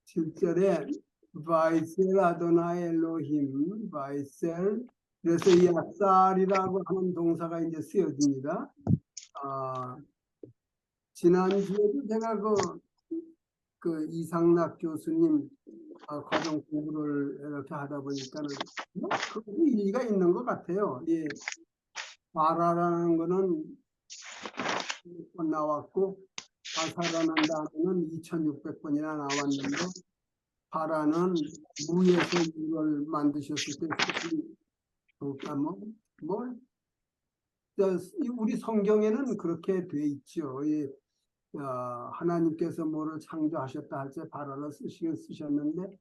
7절에 바이셀 아도나이 엘로힘 바이셀 그래서 이 아쌀이라고 하는 동사가 이제 쓰여집니다. 지난주에도 제가 그 이상락 교수님 과정 공부를 이렇게 하다 보니까는 그 일리가 있는 것 같아요. 이 바라라는 거는 나왔고 아사라는 단어는 2600번이나 나왔는데 바라는 무에서 이걸 만드셨을 때 우리 성경에는 그렇게 돼 있죠. 하나님께서 뭐를 창조하셨다 할 때 바라를 쓰셨는데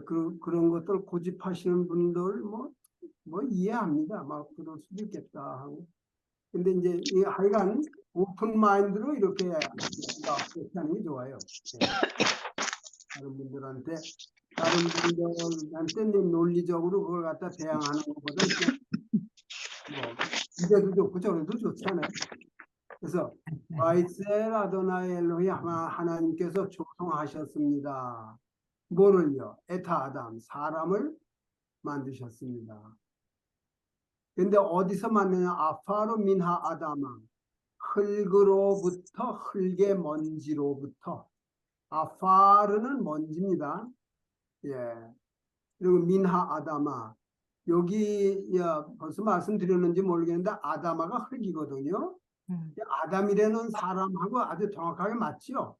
그런 것들 고집하시는 분들 뭐 이해합니다. 막 그럴 수도 있겠다 하고. 근데 이제 하여간 오픈 마인드로 이렇게 하는 게 좋아요. 다른 분들한테 논리적으로 그걸 갖다 대항하는 것보다 이제도 좋고 저래도 좋잖아요. 그래서 바이셀 아도나이 엘로히 하나님께서 조성하셨습니다. 뭐를요? 에타 아담 사람을 만드셨습니다. 근데 어디서 만드냐? 아파로 민하 아담아 흙으로부터 흙의 먼지로부터 아파르는 먼지입니다. 예. 그리고 민하 아담아 여기 벌써 말씀드렸는지 모르겠는데 아담아가 흙이거든요. 아담이라는 사람하고 아주 정확하게 맞죠.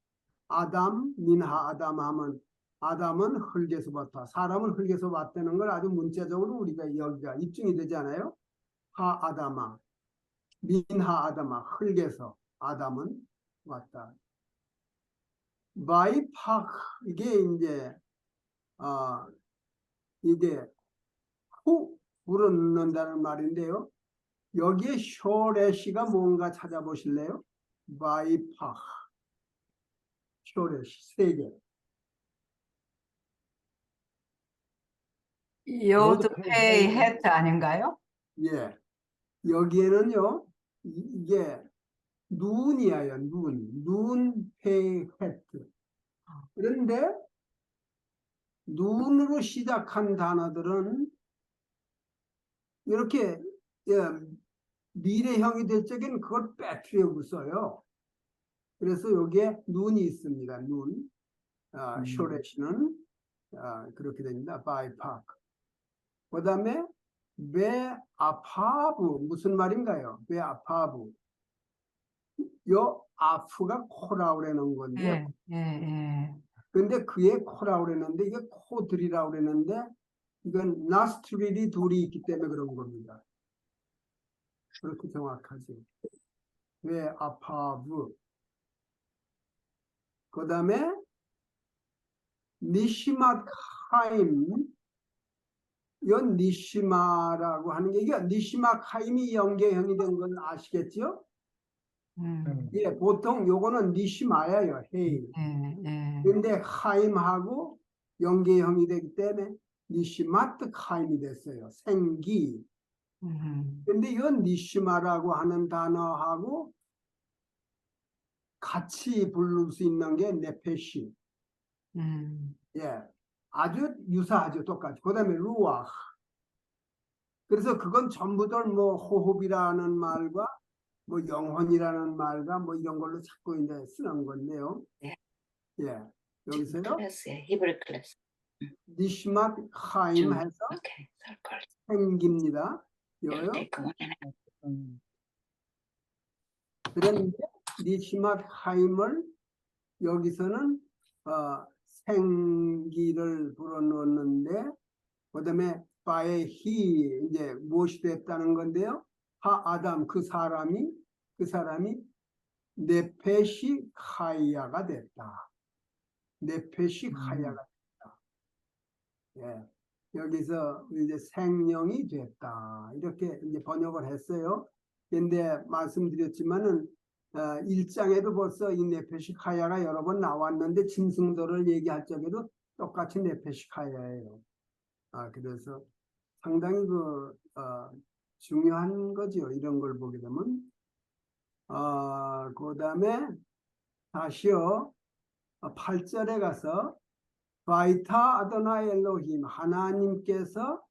아담 민하 아담 하면 아담은 흙에서부터 사람은 흙에서 왔다는 걸 아주 문자적으로 우리가 여기가 입증이 되잖아요. 하 아담아 민하 아담아 흙에서 아담은 왔다. 바이팍 이게 이제 이게 후 불어넣는다는 말인데요. 여기에 쇼레시가 뭔가 찾아보실래요? 바이팍 쇼레시 세 개. 요드페이 헤트 아닌가요? 예. 여기에는요. 이게 눈이에요. 눈, 페이, 헤트. 그런데 눈으로 시작한 단어들은 이렇게 미래형이 될 적에는 그걸 빼트려고 써요. 그래서 여기에 눈이 있습니다. 눈. 쇼레시는 그렇게 됩니다. 바이파크. 그 다음에 베 아파부 무슨 말인가요? 베 아파부. 요 아프가 코라고 그러는 건데요. 근데 그의 코라고 그랬는데 이게 코들이라고 그랬는데 이건 나스트릴이 둘이 있기 때문에 그런 겁니다. 그렇게 정확하죠. 왜 아파브. 그 다음에 니시마 카임. 이건 니시마라고 하는 게 이게 니시마 카임이 연계형이 된 건 아시겠죠? 예, 보통 요거는 니시마예요. 헤이. 근데 카임하고 연계형이 되기 때문에 니시마트 카임이 됐어요. 생기. 근데 이건 니시마라고 하는 단어하고 같이 부를 수 있는 게 네페시. 예, 아주 유사하죠. 똑같이. 그 다음에 루아흐. 그래서 그건 전부들 뭐 호흡이라는 말과 뭐 영혼이라는 말과 뭐 이런 걸로 자꾸 이제 쓰는 건데요. 예, 여기서요. 히브리 클래스. 니시맛 하임 해서 생깁니다. 요요. 그런데 니시맛 하임을 여기서는 생기를 불어넣었는데 그다음에 바에 히 이제 무엇이 됐다는 건데요. 하 아담 그 사람이 네페시 카이아가 됐다. 네페시 카이아가 됐다. 예. 여기서 이제 생명이 됐다. 이렇게 이제 번역을 했어요. 근데 말씀드렸지만은 1장에도 벌써 이 네페시 카야가 여러 번 나왔는데 짐승들을 얘기할 적에도 똑같이 네페시 카야예요. 그래서 상당히 중요한 거죠. 이런 걸 보게 되면. 그 다음에 다시요. 8절에 가서 바이타 아도나이 엘로힘 하나님께서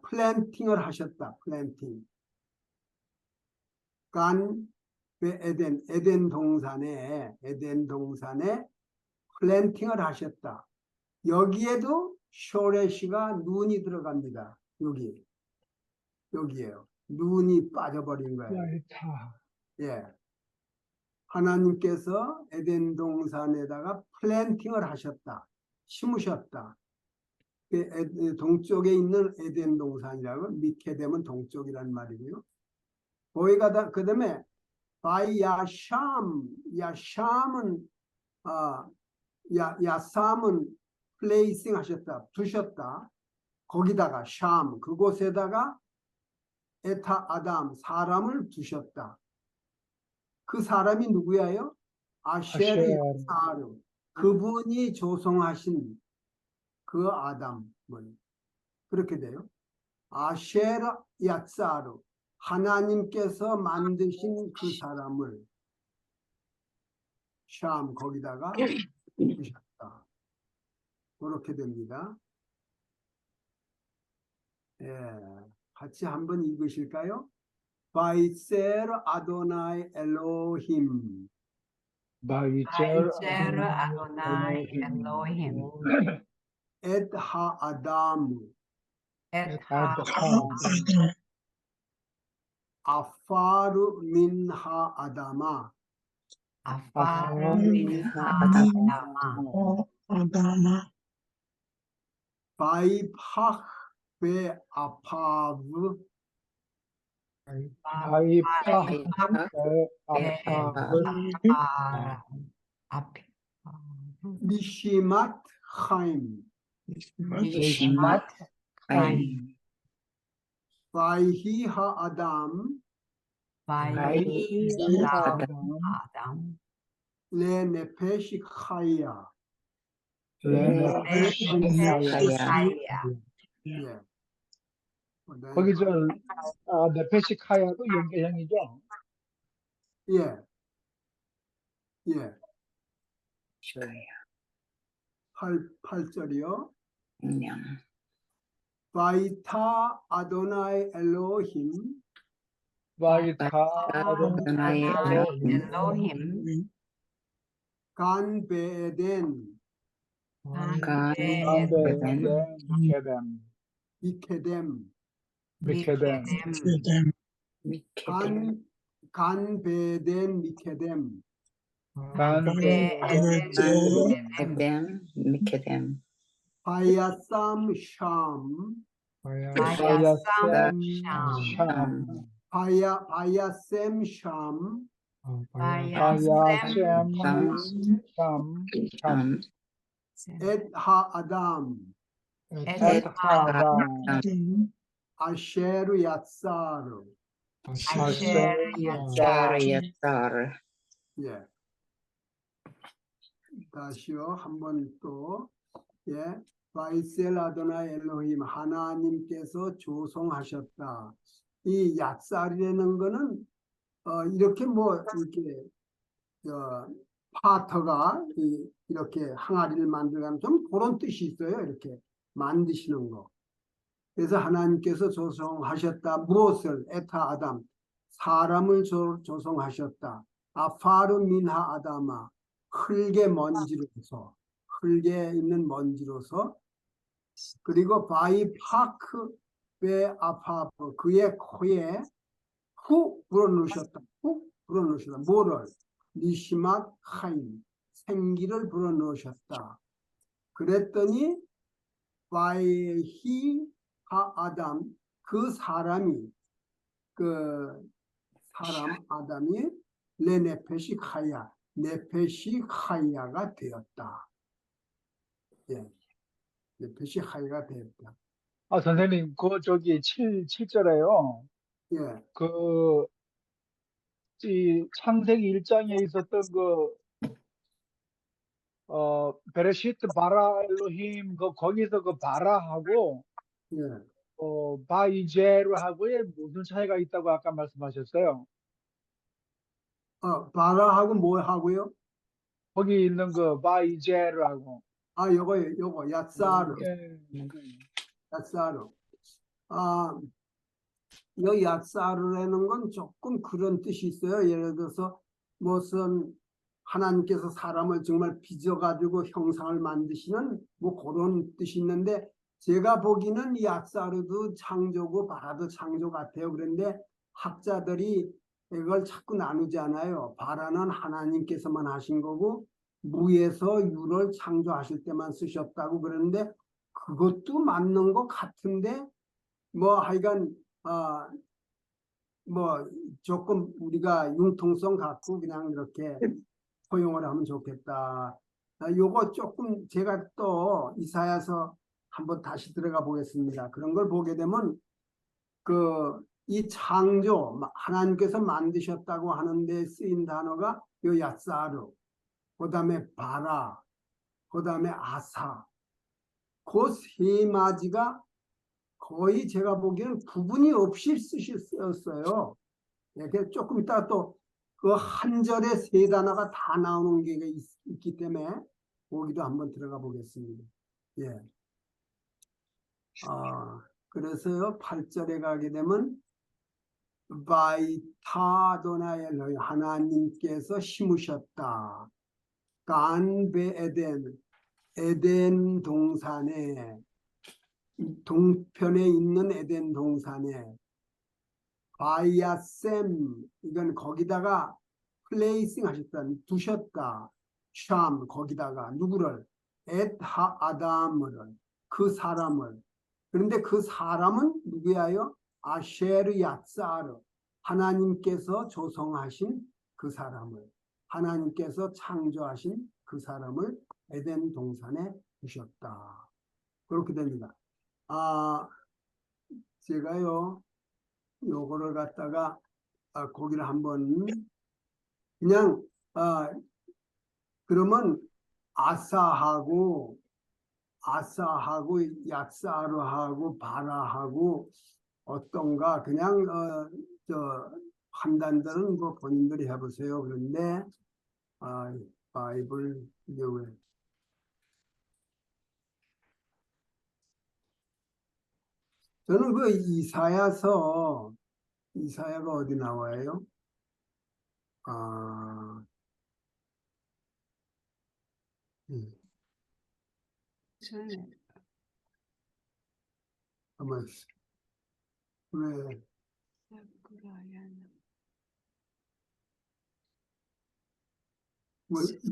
플랜팅을 하셨다. 플랜팅. 간 에덴 동산에 플랜팅을 하셨다. 여기에도 쇼레시가 눈이 들어갑니다. 여기에요. 눈이 빠져버린 거예요. 바이타. 예. 하나님께서 에덴 동산에다가 플랜팅을 하셨다. 심으셨다. 동쪽에 있는 에덴 동산이라고, 미케뎀은 동쪽이란 말이고요. 거기가 그 다음에 야샴은 야삼은 플레이싱 하셨다, 두셨다. 거기다가 샴, 그곳에다가 에타 아담, 사람을 두셨다. 그 사람이 누구야요? 아쉐르 야사르. 그분이 조성하신 그 아담을. 그렇게 돼요. 아쉐르 야사르. 하나님께서 만드신 그 사람을 샴 거기다가 두셨다. 그렇게 됩니다. 예, 같이 한번 읽으실까요? 바이셀 아도나이 엘로힘 바이첼 바이체르 아도나이 엘로힘 엣 하아담 에타 아파르 민 하아다마 아파르 민하 아다마 바이팍 베 아파브 바이파 니시맛 하임 니시맛 하임 바이히 하아담 바이히 아담 레 네페시 하야. 예. 거기 저 네페시카야도 연계형이죠. 예. 예. 8절이요. 바이타 아도나이 엘로힘 바이타 아도나이 엘로힘 간 베에덴 미케뎀 미케뎀 간 베에덴 미케뎀 미케뎀 바야삼 샴 바야셈 샴 엣 하아담 아쉐르 야사르. 예. 다시요. 한번 또. 예. 바이셀 아도나 엘로힘 하나님께서 조성하셨다. 이 야살이라는 거는 이렇게 뭐 이렇게 파터가 이렇게 항아리를 만들어가는 좀 그런 뜻이 있어요. 이렇게 만드시는 거. 그래서 하나님께서 조성하셨다. 무엇을? 에타 아담. 사람을 조성하셨다. 아파르 민하 아담아. 흙의 먼지로서. 흙에 있는 먼지로서. 그리고 바이파크 베 아파브. 그의 코에 훅 불어넣으셨다. 훅 불어넣으셨다. 뭐를? 니시맛 하임. 생기를 불어넣으셨다. 그랬더니 바이히 하아담. 그 사람이 아담이 레네페시 카야. 네페시 카야가 되었다. 예. 네페시 카야가 되었다. 선생님, 저기 7절에요. 예. 이 창세기 1장에 있었던 베레시트 바라 엘로힘, 거기서 바라하고, 예. 바이제르하고의 무슨 차이가 있다고 아까 말씀하셨어요? 바라하고 뭐 하고요? 거기 있는 그 바이제르하고. 요거 야사르. 예. 야사르. 아, 이 야사르라는 건 조금 그런 뜻이 있어요. 예를 들어서 무슨 하나님께서 사람을 정말 빚어가지고 형상을 만드시는 뭐 그런 뜻이 있는데, 제가 보기에는 이 야사르도 창조고 바라도 창조 같아요. 그런데 학자들이 이걸 자꾸 나누지 않아요. 바라는 하나님께서만 하신 거고 무에서 유를 창조하실 때만 쓰셨다고 그러는데, 그것도 맞는 것 같은데 뭐 하여간 뭐 조금 우리가 융통성 갖고 그냥 이렇게 포용을 하면 좋겠다. 요거 조금 제가 또 이사야서 한번 다시 들어가 보겠습니다. 그런 걸 보게 되면 이 창조, 하나님께서 만드셨다고 하는데 쓰인 단어가 요 야사르, 그 다음에 바라, 그 다음에 아사, 그 세 마디가 거의 제가 보기에는 구분이 없이 쓰셨어요. 이렇게 조금 이따 또 그 한 절에 세 단어가 다 나오는 게 있기 때문에 거기도 한번 들어가 보겠습니다. 예. 그래서요, 8절에 가게 되면 바이타도나의 하나님께서 심으셨다. 간베 에덴 동산에, 동편에 있는 에덴 동산에 바이아셈, 이건 거기다가 플레이싱 하셨다, 두셨다. 샴, 거기다가 누구를? 엣하 아담을, 그 사람을. 그런데 그 사람은 누구야요? 아쉐르 야사르, 하나님께서 조성하신 그 사람을, 하나님께서 창조하신 그 사람을 에덴 동산에 두셨다. 그렇게 됩니다. 제가요 요거를 갖다가 거기를 한번 그냥 그러면 아사하고 야사르하고 바라하고 어떤가 그냥 판단들은 뭐 본인들이 해보세요. 그런데 바이블 이게 왜 저는 그 이사야가 어디 나와요? 한번 왜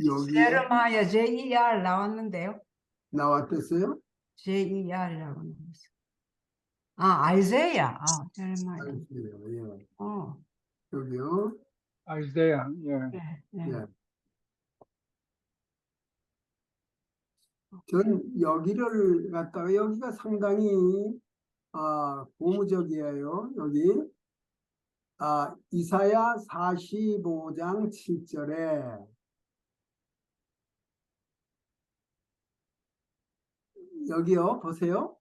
여기에 제르마야 JER 나왔는데요. 나왔댔어요? JER이라고 나왔어요. 아이자야. 제르마야. 예. 어. 여기요. 아이제야. 예. 네, 네. 예. 전 여기를 갖다가 여기가 상당히 고무적이에요. 여기 이사야 45장 7절에 여기요. 보세요.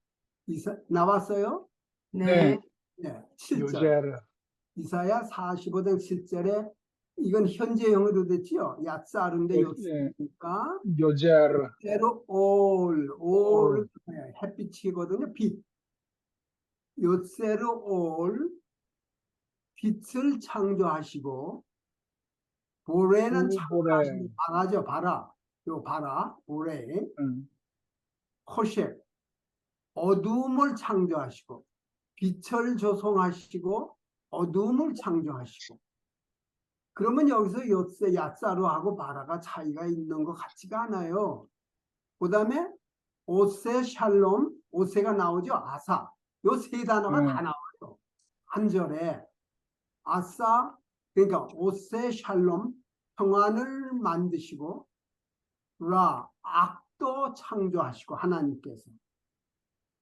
나왔어요? 네. 네. 7절. 요제르. 이사야 45장 7절에 이건 현재형으로 됐지요. 야사르인데 예. 요쓰니까 요제르. 때로 올은 햇빛이거든요. 빛. 요새로 올 빛을 창조하시고 보레는 보레. 창조하시고 바라죠. 바라. 요 바라. 보레. 호셰. 어두움을 창조하시고 빛을 조성하시고 어두움을 창조하시고. 그러면 여기서 요새 야사루하고 바라가 차이가 있는 것 같지가 않아요. 그 다음에 오세 샬롬, 오세가 나오죠. 아사. 요 세 단어가 다 나와요. 한 절에 아사, 그러니까 오세 샬롬, 평안을 만드시고 라, 악도 창조하시고 하나님께서.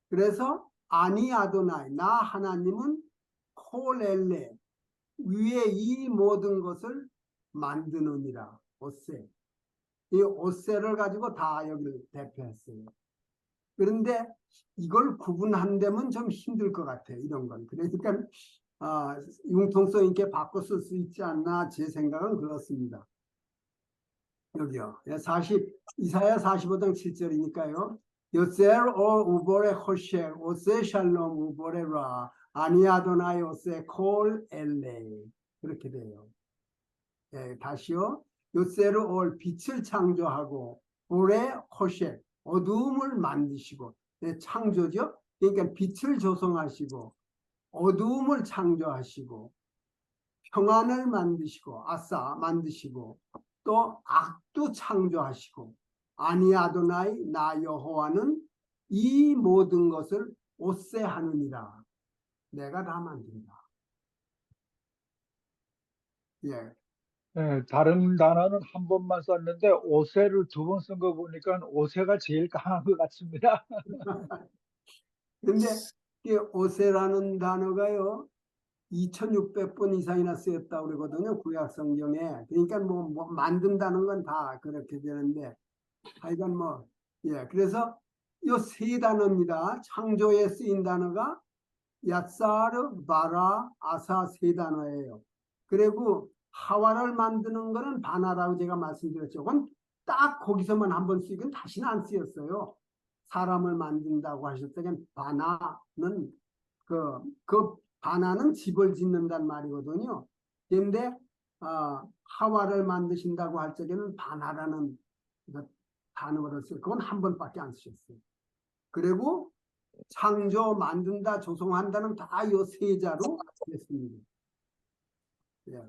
그래서 아니 아도나이, 나 하나님은 콜엘레, 위에 이 모든 것을 만드느니라. 오세. 이 오세를 가지고 다 여기를 대표했어요. 그런데 이걸 구분한다면 좀 힘들 것 같아요. 이런 건. 그러니까 융통성 있게 바꿔 쓸 수 있지 않나 제 생각은 그렇습니다. 여기요. 이사야 45장 7절이니까요. 요셀 오 우보레 호셰 오세 샬롬 우보레 라 아니 아도나이 오세 콜 엘레 그렇게 돼요. 예, 다시요. 요셀 올 빛을 창조하고 오레 호셰 어두움을 만드시고 예, 창조죠. 그러니까 빛을 조성하시고 어두움을 창조하시고 평안을 만드시고 아싸 만드시고 또 악도 창조하시고 아니 아도나이 나 여호와는 이 모든 것을 오세하느니라. 내가 다 만든다. 예, 예, 다른 단어는 한 번만 썼는데 오세를 두 번 쓴 거 보니까 오세가 제일 강한 것 같습니다. 근데 이 오세라는 단어가요 2600번 이상이나 쓰였다고 그러거든요 구약 성경에. 그러니까 뭐 만든다는 건 다 그렇게 되는데 하여간 예, 그래서 이 세 단어입니다. 창조에 쓰인 단어가 야사르, 바라, 아사 세 단어예요. 그리고 하와를 만드는 거는 바나라고 제가 말씀드렸죠. 그건 딱 거기서만 한 번 쓰이고 다시는 안 쓰였어요. 사람을 만든다고 하셨다면 바나는 그 바나는 집을 짓는단 말이거든요. 그런데 하와를 만드신다고 할 적에는 바나라는 그 단어를 써요. 그건 한 번밖에 안 쓰셨어요. 그리고 창조, 만든다, 조성한다는 다 이 세 자로 됐습니다. 예.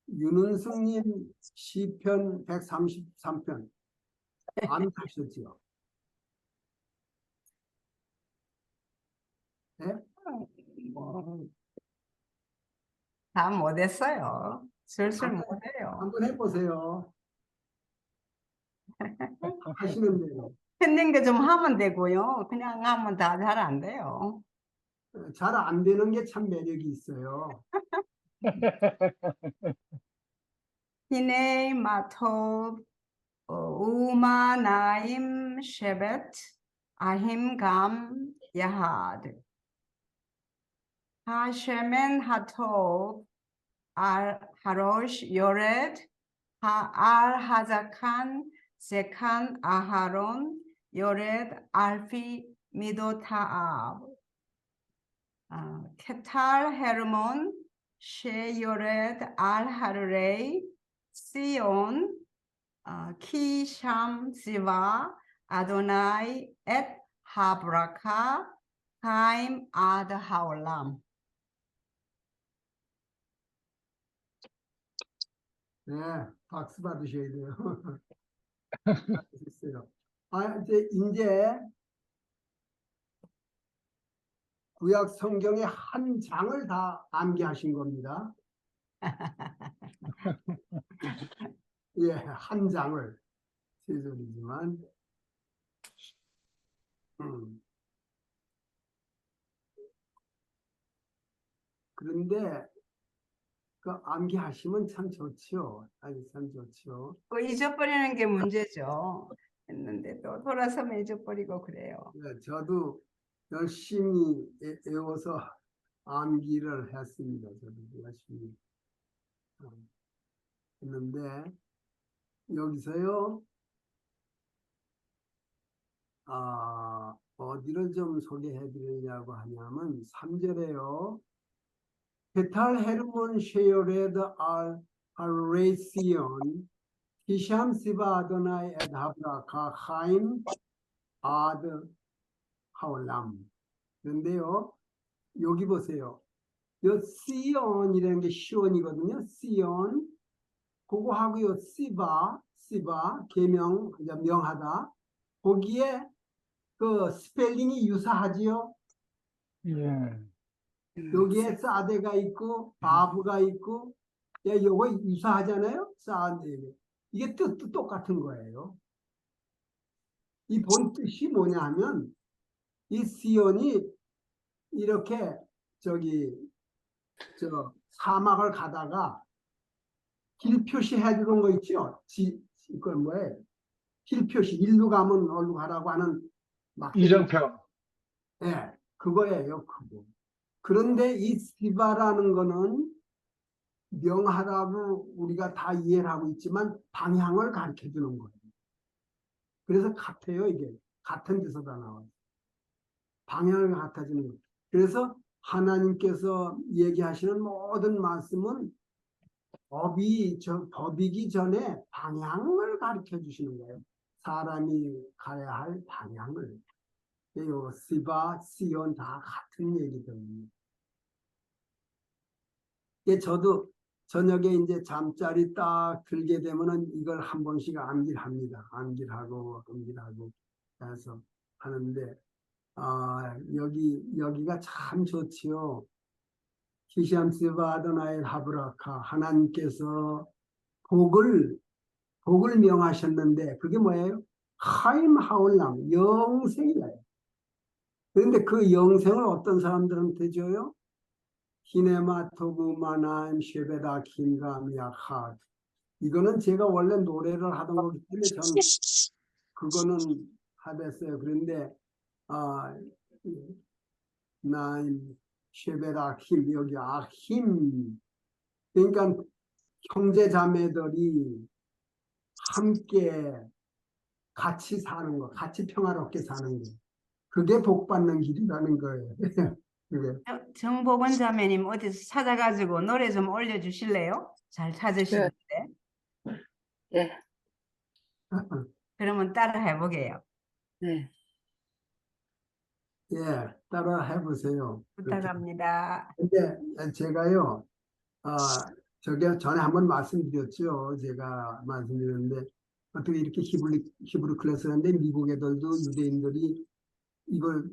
윤은승님 시편 133편 안 하셨죠? 네? 다 못했어요. 슬슬 못해요. 한번 해보세요. 하시는데요. 했는 게 좀 하면 되고요. 그냥 하면 다 잘 안 돼요. 잘 안 되는 게 참 매력이 있어요. 히네 마톱 우마나임 쉐벳 아힘감 야하드 하쉐멘 하톱 알 하로시 요레드 알 하자칸 세칸 아하론 요레드 알피 미도타압 케탈 헤르몬 셰 요레드 알 하르레이 시온 키샴 시바 아도나이 엣 하브라카 타임 아드 하올람. 네, 박수 받으셔야 돼요. 있어요. 이제 구약 성경의 한 장을 다 암기하신 겁니다. 예, 한 장을 세절이지만 그런데 그 암기하시면 참 좋죠. 아주 참 좋죠. 잊어버리는 게 문제죠. 했는데 또 돌아서면 잊어버리고 그래요. 네, 저도 열심히 외워서 암기를 했습니다. 저도 열심히 했는데 여기서요. 어디를 좀 소개해 드리려고 하냐면 3절에요. 베탈 헤르몬 쉐요레드 알 하레시온 히샴 시바 아도나이 에드하브라카 하임 아드 하올람. 그런데요. 여기 보세요. 요 시온이라는 게 시온이거든요. 시온. 그거 하고요. 시바 계명, 명하다. 거기에 그 스펠링이 유사하지요. 예. 여기에 사데가 있고 바브가 있고 요거 유사하잖아요. 사데 이게 뜻도 똑같은 거예요. 이 본 뜻이 뭐냐 하면 이 시온이 이렇게 저 사막을 가다가 길 표시해 주는 거 있죠. 이걸 뭐예요? 필표시 일로 가면 어디로 가라고 하는 막 이정표. 예, 그거예요, 그거. 그런데 이 시바라는 거는 명하라고 우리가 다 이해를 하고 있지만 방향을 가르쳐 주는 거예요. 그래서 같아요, 이게. 같은 데서 다 나와요. 방향을 갖다 주는 거예요. 그래서 하나님께서 얘기하시는 모든 말씀은 법이기 전에 방향을 가르쳐 주시는 거예요. 사람이 가야 할 방향을. 요 시바, 시온 다 같은 얘기거든요. 예, 저도 저녁에 이제 잠자리 딱 들게 되면은 이걸 한 번씩 암기를 합니다. 암기하고 해서 하는데, 여기가 참 좋지요. 히샴스바 아도나엘 하브라카 하나님께서 복을 명하셨는데 그게 뭐예요? 하임 하올람 영생이에요. 그런데 그 영생을 어떤 사람들한테 줘요? 히네마토구마나임 쉐베다 킨가미아하. 이거는 제가 원래 노래를 하던 거기 때문에 저는 그거는 하겠어요. 그런데 나임 쉐베다 힘 여기 힘. 그러니까 형제 자매들이 함께 같이 사는 거, 같이 평화롭게 사는 거. 그게 복 받는 길이라는 거예요. 그게. 정복원 자매님 어디서 찾아가지고 노래 좀 올려주실래요? 잘 찾으시는데. 네. 그러면 따라 해보게요. 네. 예, 따라 해보세요. 부탁합니다. 근데 제가요, 저게 전에 한번 말씀드렸죠. 제가 말씀드렸는데, 어떻게 이렇게 히브리 클래스 하는데 미국 애들도 유대인들이 이걸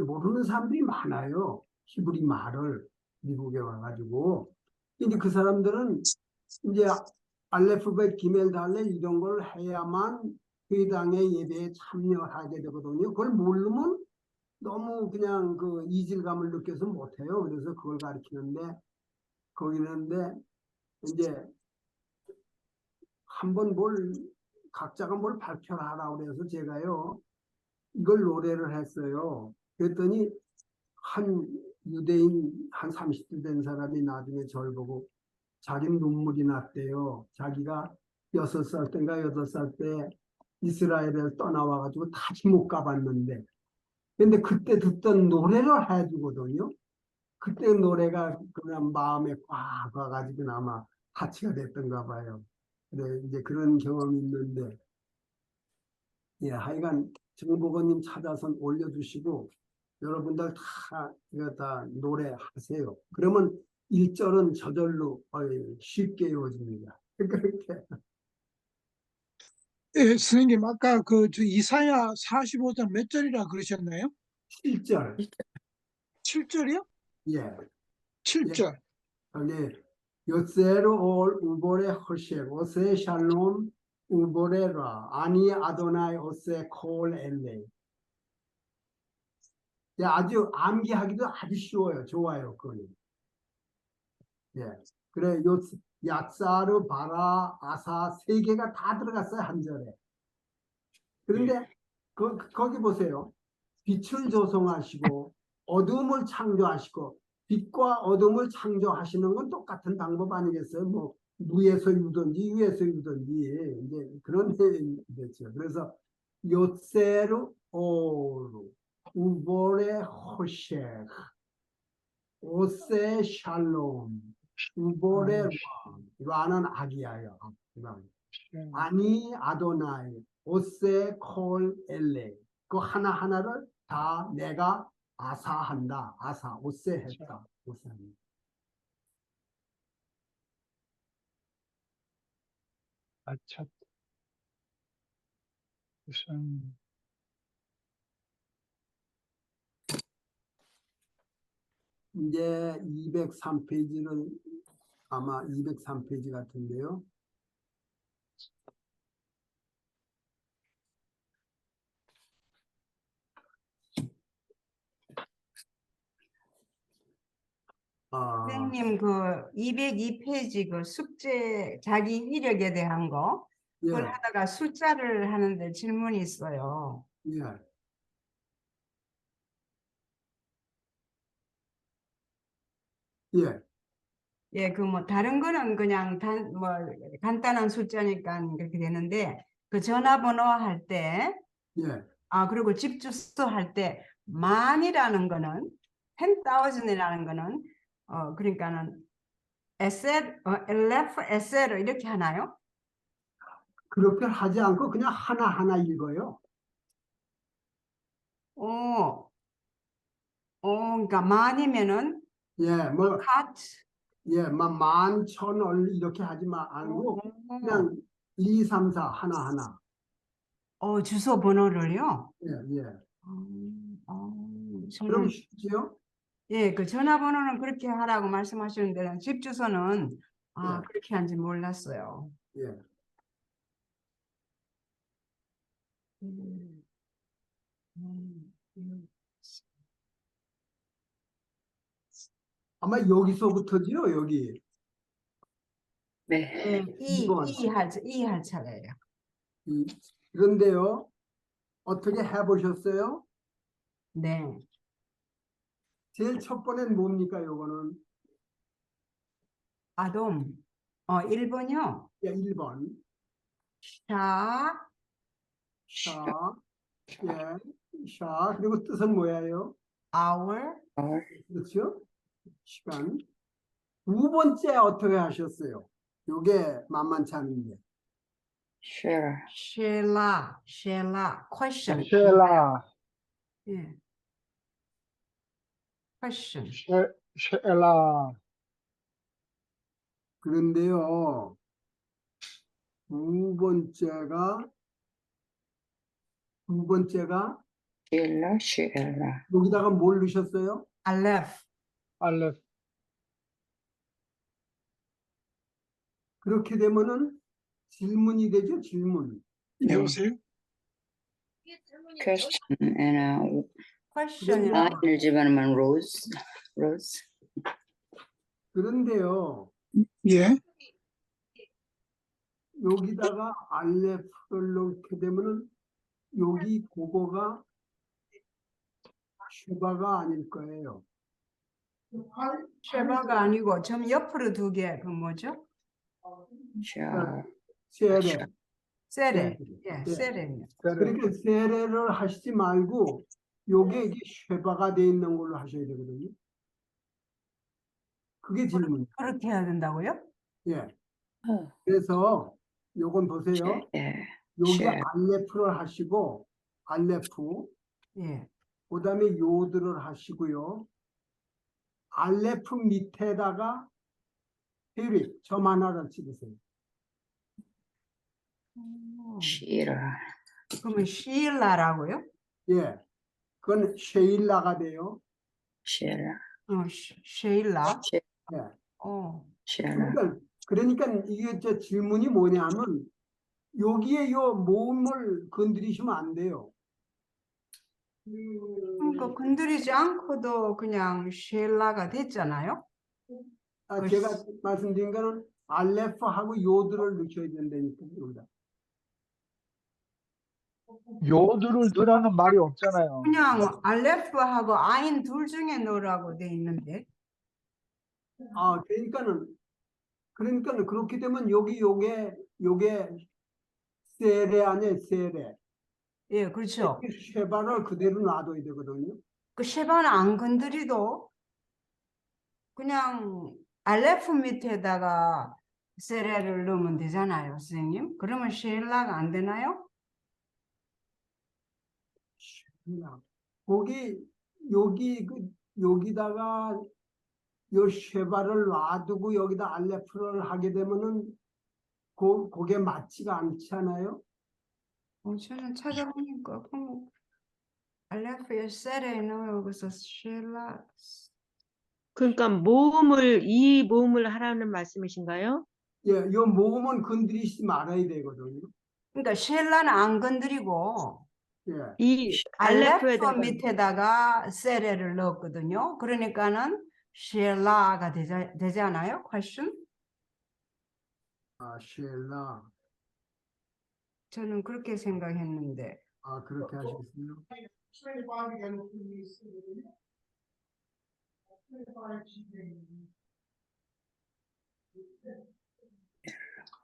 모르는 사람들이 많아요. 히브리 말을 미국에 와가지고. 근데 그 사람들은 이제 알레프벳 기멜 달레 이런 걸 해야만 회당의 예배에 참여하게 되거든요. 그걸 모르면 너무 그냥 그 이질감을 느껴서 못해요. 그래서 그걸 가르치는데, 거기는데, 이제 한번 각자가 뭘 발표를 하라고 그래서 제가요, 이걸 노래를 했어요. 그랬더니 한 유대인 한 30대 된 사람이 나중에 저를 보고 자기 눈물이 났대요. 자기가 6살 때인가 8살 때 이스라엘을 떠나와가지고 다시 못 가봤는데, 근데 그때 듣던 노래를 해주거든요. 그때 노래가 그냥 마음에 꽉 와가지고 아마 같이가 됐던가 봐요. 그래, 이제 그런 경험이 있는데, 예, 하여간 정보건님 찾아서 올려주시고, 여러분들 이거 다 노래하세요. 그러면 1절은 저절로 쉽게 이루어집니다. 그렇게. 예, 선생님, 아까 저 이사야 45장 몇 절이라 그러셨나요? 7절. 7절이요? 예. 7절. 여기 요세로 올 우보레 허셰 오세 샬롬 우보레라 아니 아도나이 오세 콜 엘레. 예, 아주 암기하기도 아주 쉬워요. 좋아요. 그거는. 예. 그래 요 약사르 바라 아사 세 개가 다 들어갔어요. 한 절에. 그런데 거기 보세요. 빛을 조성하시고 어둠을 창조하시고 빛과 어둠을 창조하시는 건 똑같은 방법 아니겠어요? 뭐 무에서 유든지 유에서 유든지 이제 그런 되죠. 그래서 요세르 오루 우보레 호셰 오세 샬롬 우보레 라는 악이야요. 아니 아도나이 오세 콜 엘레 그 하나하나를 다 내가 아사한다. 아사 오세 했다. 오세한다. 아차. 무슨 이제 203페이지는 아마 203페이지 같은데요. 선생님 그 202페이지 그 숙제 자기 이력에 대한 거 그걸 예, 하다가 숫자를 하는데 질문이 있어요. 예. 예, 예, 그 뭐 다른 거는 그냥 뭐 간단한 숫자니까 그렇게 되는데 그 전화번호 할 때, 예. 그리고 집 주소 할 때 만이라는 거는 10,000이라는 거는 그러니까는 LF, SL 이렇게 하나요? 그렇게 하지 않고 그냥 하나하나 읽어요. 어, 그러니까 만이면은 예, 뭐, 카트. 예, 만, 천, 얼 이렇게 하지 말고 그냥 2, 3, 4 하나하나. 주소 번호를요? 예, 예. 그럼 저는 쉽지요? 예, 그 전화번호는 그렇게 하라고 말씀하시는데 집 주소는 예, 그렇게 한지 몰랐어요. 예. 음, 음. 아마 여기서부터지요, 여기. 네. 예, 이번. 이할 차례예요. 그런데요, 어떻게 해보셨어요? 네. 제일 첫 번엔 뭡니까, 요거는? 아돔. 1번요. 예, 1번. 샤, 샤, 예, 샤. 그리고 뜻은 뭐예요? hour, Or 그렇죠? 시간. 두 번째 어떻게 하셨어요? 요게 만만치 않은데. share. 쉘라, question. 쉘라, 예. question. 쉘라, 그런데요, 두 번째가, 두 번째가 Sheila, Sheila. 여기다가 뭘 넣으셨어요? 알레프. 알레, 그렇게 되면은 질문이 되죠, 질문. 네. 여보세요? Question and question이라고. line을 집어넣으면 rose. Rose. 그런데요, 예. 여기다가 알레프를 넣게 되면은 여기 그거가 슈바가 아닐 거예요. 쉐바가 아니고 점 옆으로 두 개, 그 뭐죠? Share. 세레. 세레. 예, 예. 세레요. 그러니까 세레를 하시지 말고 요게 이게 쉐바가 돼 있는 걸로 하셔야 되거든요. 그게 질문. 그렇게 해야 된다고요? 예. Oh, 그래서 요건 보세요. share. 여기 share. 알레프를 하시고 알레프 예. 그다음에 요드를 하시고요. 알레프 밑에다가 페리 점 하나를 찍으세요. Sheila. 그러면 쉴라라고요? 예. 그건 쉐일라가 돼요. Sheila. 쉐일라. 예. Sheila. 그러니까 이게 저 질문이 뭐냐면 여기에 요 모음을 건드리시면 안 돼요. 그러니까 건드리지 않고도 그냥 쉐일라가 됐잖아요. 제가 말씀드린 거는 알레프하고 요드를 넣으셔야 된다니까 여기다. 요드를 넣으라는 말이 없잖아요. 그냥 알레프하고 아인 둘 중에 넣으라고 돼 있는데. 그러니까는 그렇게 되면 요게 세레 아니에요, 세레. 예, 그렇죠. 쉐바를 그대로 놔둬야 되거든요. 그 쉐바는 안 건드리도 그냥 알레프 밑에다가 세레를 넣으면 되잖아요, 선생님. 그러면 쉐일라가 안 되나요? 여기다가 요 쉐바를 놔두고 여기다 알레프를 하게 되면은 그게 맞지가 않잖아요. 저는 찾아보니까 알레프에 세레 넣어요. 여기서 쉐일라. 그러니까 이 모음을 하라는 말씀이신가요? 예, 요 모음은 건드리지 말아야 되거든요. 그러니까 쉐일라는 안 건드리고 예, 이 알레프 알레프에다가 밑에다가 세레를 넣었거든요. 그러니까는 쉐일라가 되지 않아요? question? 쉘라. 저는 그렇게 생각했는데. 아, 그렇게 하시겠어요?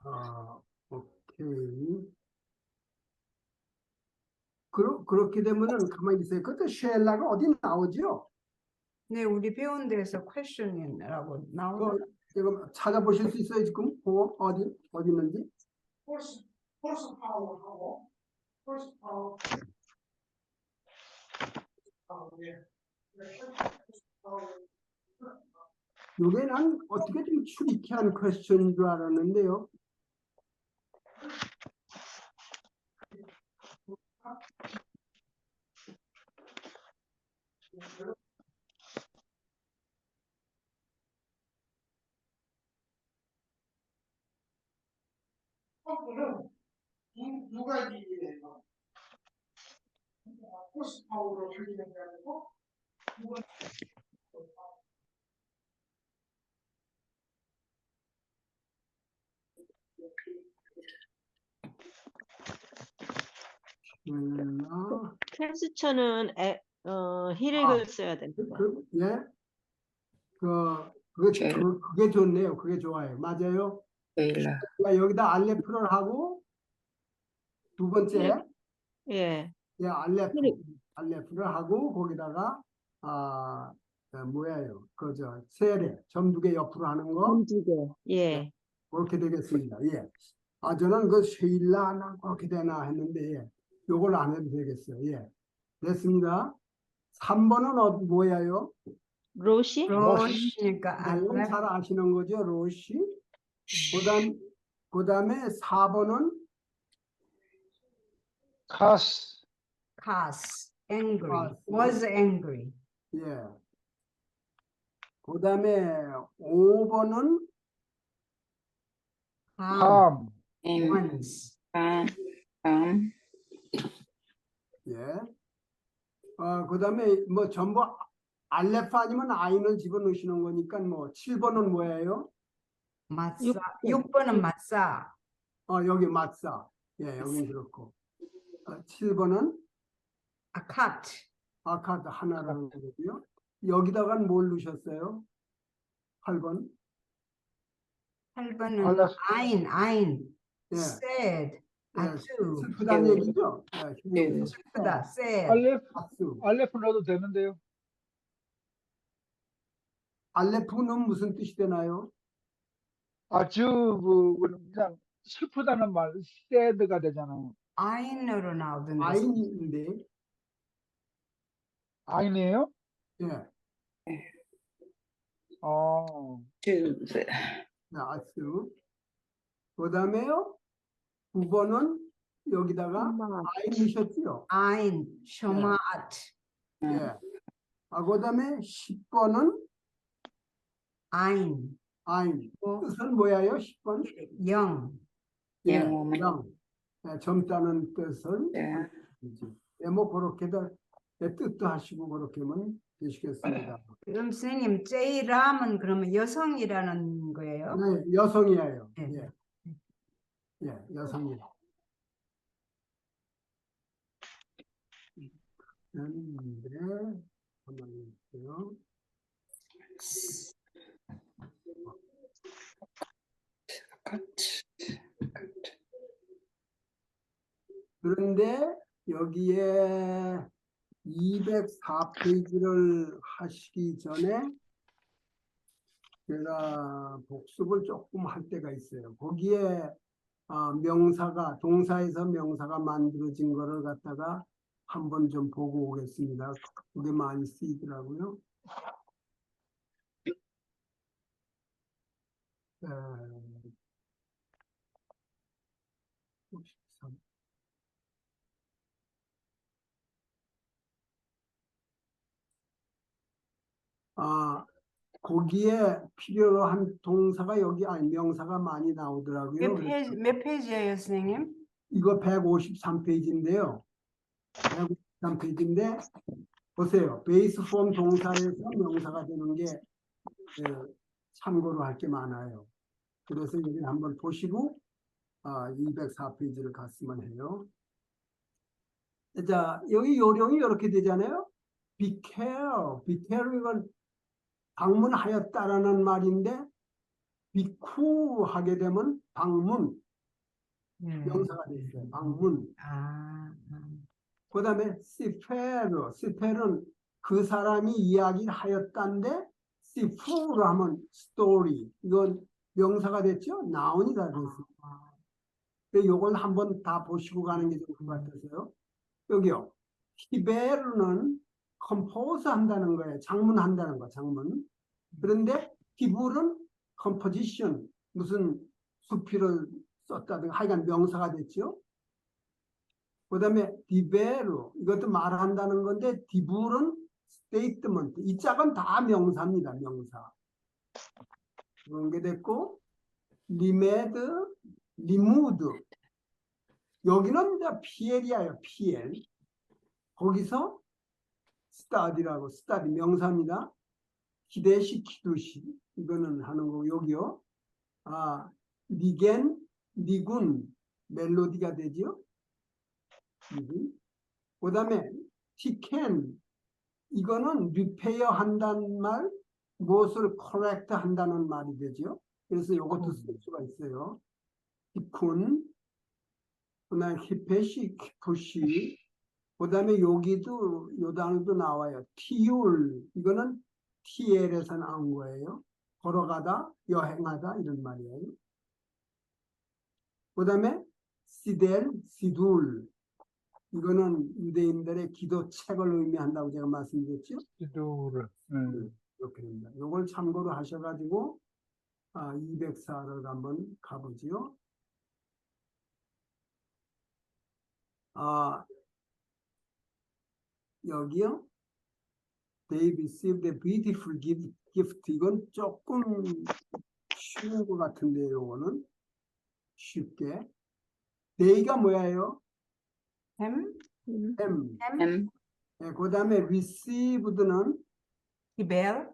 아, 오케이. 그렇게 되면은 가만히 있어요. 그때 쉘라가 어디 나오죠? 네, 우리 배운 데서 퀘스천이라고 나오더라고요. 지금 찾아보실 수 있어요, 지금? 어디 있는지? 요게 난 어떻게 좀 추리키한 퀘스천인 줄 알았는데요. 두 가지예요. 호스파워로 흘리는 게 아니고 퀘스천은 히읗을 써야 됩니다. 예, 그게 좋네요. 그게 좋아요. 맞아요. 쉐일라. 그러니까 여기다 알레프를 하고 두 번째 예. 예, 알레프를 하고 거기다가 뭐야요? 그저 세례 점 두 개 옆으로 하는 거 두 개. 예. 그렇게 되겠습니다. 예. 저는 그 쉐일라나 그렇게 되나 했는데 예. 요걸 안 해도 되겠어요. 예. 됐습니다. 3번은 뭐야요? 로시? 로시니까 네, 잘 아시는 거죠, 로시. 그다음에 4번은 카스. angry, was angry. 예. 그다음에 5번은 캄. once. 예. 그다음에 뭐 전부 알레프 아니면 아인을 집어넣으시는 거니까 뭐 7번은 뭐예요? 맞사. 6번은 맞사. 여기 맞사. 예, 여기 그렇고. 7번은 아카트. 아카드 하나라는 거고요. 여기다가는 뭘 넣으셨어요? 8번. 8번은 알레프. 아인. 예. said. 아투. 슬프다는 얘기죠? 예, 슬프다. said. 알레프 넣어도 되는데요. 알레프는 무슨 뜻이 되나요? 아주 그냥 슬프다는 말, sad가 되잖아요. 아인으로 나오던데. 아인인데, 아니에요? 예, 아스. 그 다음에요, 9번은 여기다가 아인 넣으셨죠? 아인, 쇼마트. 예. 그 다음에 10번은 아인, 아인. 뜻은 뭐야요? 10번? 영. 예, 영어만. 영. 예, 젊다는 뜻은 예, 뭐 그렇게들 뜻도 하시고 그렇게 하면 되시겠습니다. 그럼 선생님, 제이람은 그러면 여성이라는 거예요? 네, 여성이에요. 네. 예, 예, 여성이에요. 그런데 가만히 있어요. 그런데 여기에 204페이지를 하시기 전에 제가 복습을 조금 할 때가 있어요. 거기에 명사가 동사에서 명사가 만들어진 거를 갖다가 한번 좀 보고 오겠습니다. 그게 많이 쓰이더라고요. 에, 53. 거기에 필요로 한 동사가 여기 명사가 많이 나오더라고요. 몇 페이지예요, 선생님? 이거 153페이지인데요. 153페이지인데 보세요. 베이스 폼 동사에서 명사가 되는 게 참고로 할 게 많아요. 그래서 여기 한번 보시고 204페이지를 갔으면 해요. 자, 여기 요령이 이렇게 되잖아요. Be care 이건 방문하였다라는 말인데 be cool 하게 되면 방문 명사가 됐어요. 방문. 그 다음에 시페르는 그 사람이 이야기를 하였다인데 시푸로 하면 스토리. 이건 명사가 됐죠? 나운이다 됐어요. 요걸 한번 다 보시고 가는 게 좋을 것 같아서요. 여기요. 히베르는 컴포즈 한다는 거예요. 장문한다는 거, 장문. 그런데 히불은 컴포지션, 무슨 수필을 썼다든가 하여간 명사가 됐죠. 그 다음에 디베르, 이것도 말한다는 건데 디불은 스테이트먼트. 이 짝은 다 명사입니다. 명사. 그런 게 됐고 리메드, 리무드. 여기는 이제 PL이에요. PL. 거기서 스타디라고, 스타디 명사입니다. 기대시키듯이 이거는 하는 거고 여기요. 니겐, 니군 멜로디가 되죠. 그 다음에 티켄 이거는 리페어 한다는 말, 무엇을 correct 한다는 말이 되죠. 그래서 이것도 쓸 수가 있어요. 티쿤, 그 다음에 히페시, 키푸시, 그 다음에 여기도 요 단어도 나와요. 티율 이거는 TL에서 나온 거예요. 걸어가다, 여행하다 이런 말이에요. 그 다음에 시델, 시둘 이거는 유대인들의 기도책을 의미한다고 제가 말씀드렸죠. 기도를. 이렇게 됩니다. 이걸 참고로 하셔가지고 204를 한번 가보지요. 여기요. They received a beautiful gift. 이건 조금 쉬운 것 같은데요. 이거는 쉽게. they가 뭐예요? 햄, M. 네, 그 다음에 received는 히벨,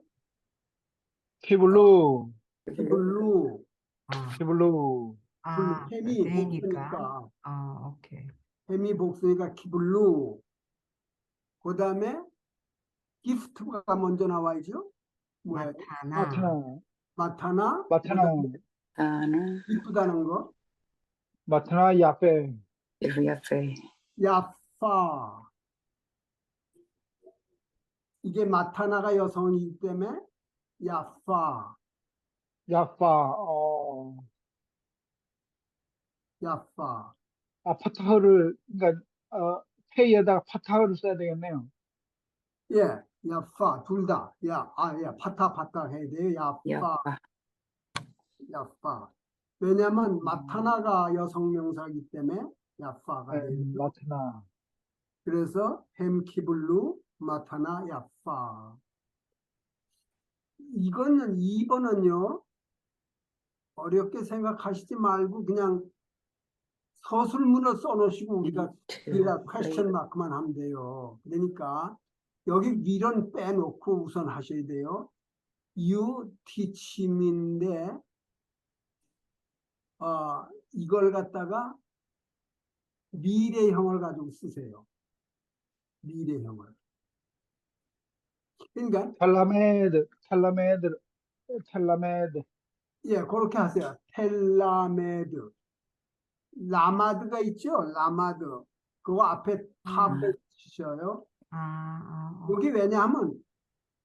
키블루, blue. 키블루. 햄이 되니까. 복수니까. 오케이. 햄이 복수니까 키블루. 그 다음에 기프트가 먼저 나와야죠. 뭐예요? 마타나. 마타나, 마타나. 아나, 이쁘다는 거. 마타나 야페. 야페, 야파. 이게 마타나가 여성이기 때문에 야파. 야파. 야파. 파타흐를, 그러니까, 페이에다가 파타흐를 써야 되겠네요. 예, 야파. 둘 다. 파타 해야 돼요. 야파. 야파, 야파. 왜냐하면 마타나가 여성 명사이기 때문에 야파가 돼요. 마타나. 그래서 햄키블루 마타나 야파. 이거는 2번은요. 어렵게 생각하시지 말고 그냥 서술문을 써놓으시고 우리가 퀘스천 마크만 하면 돼요. 그러니까 여기 will은 빼놓고 우선 하셔야 돼요. You teach me인데 이걸 갖다가 미래형을 가지고 쓰세요. 미래형을. 그러니까 텔라메드. 예, 그렇게 하세요. 텔라메드. 라마드가 있죠? 라마드. 그거 앞에 탑에 치셔요. 여기 왜냐하면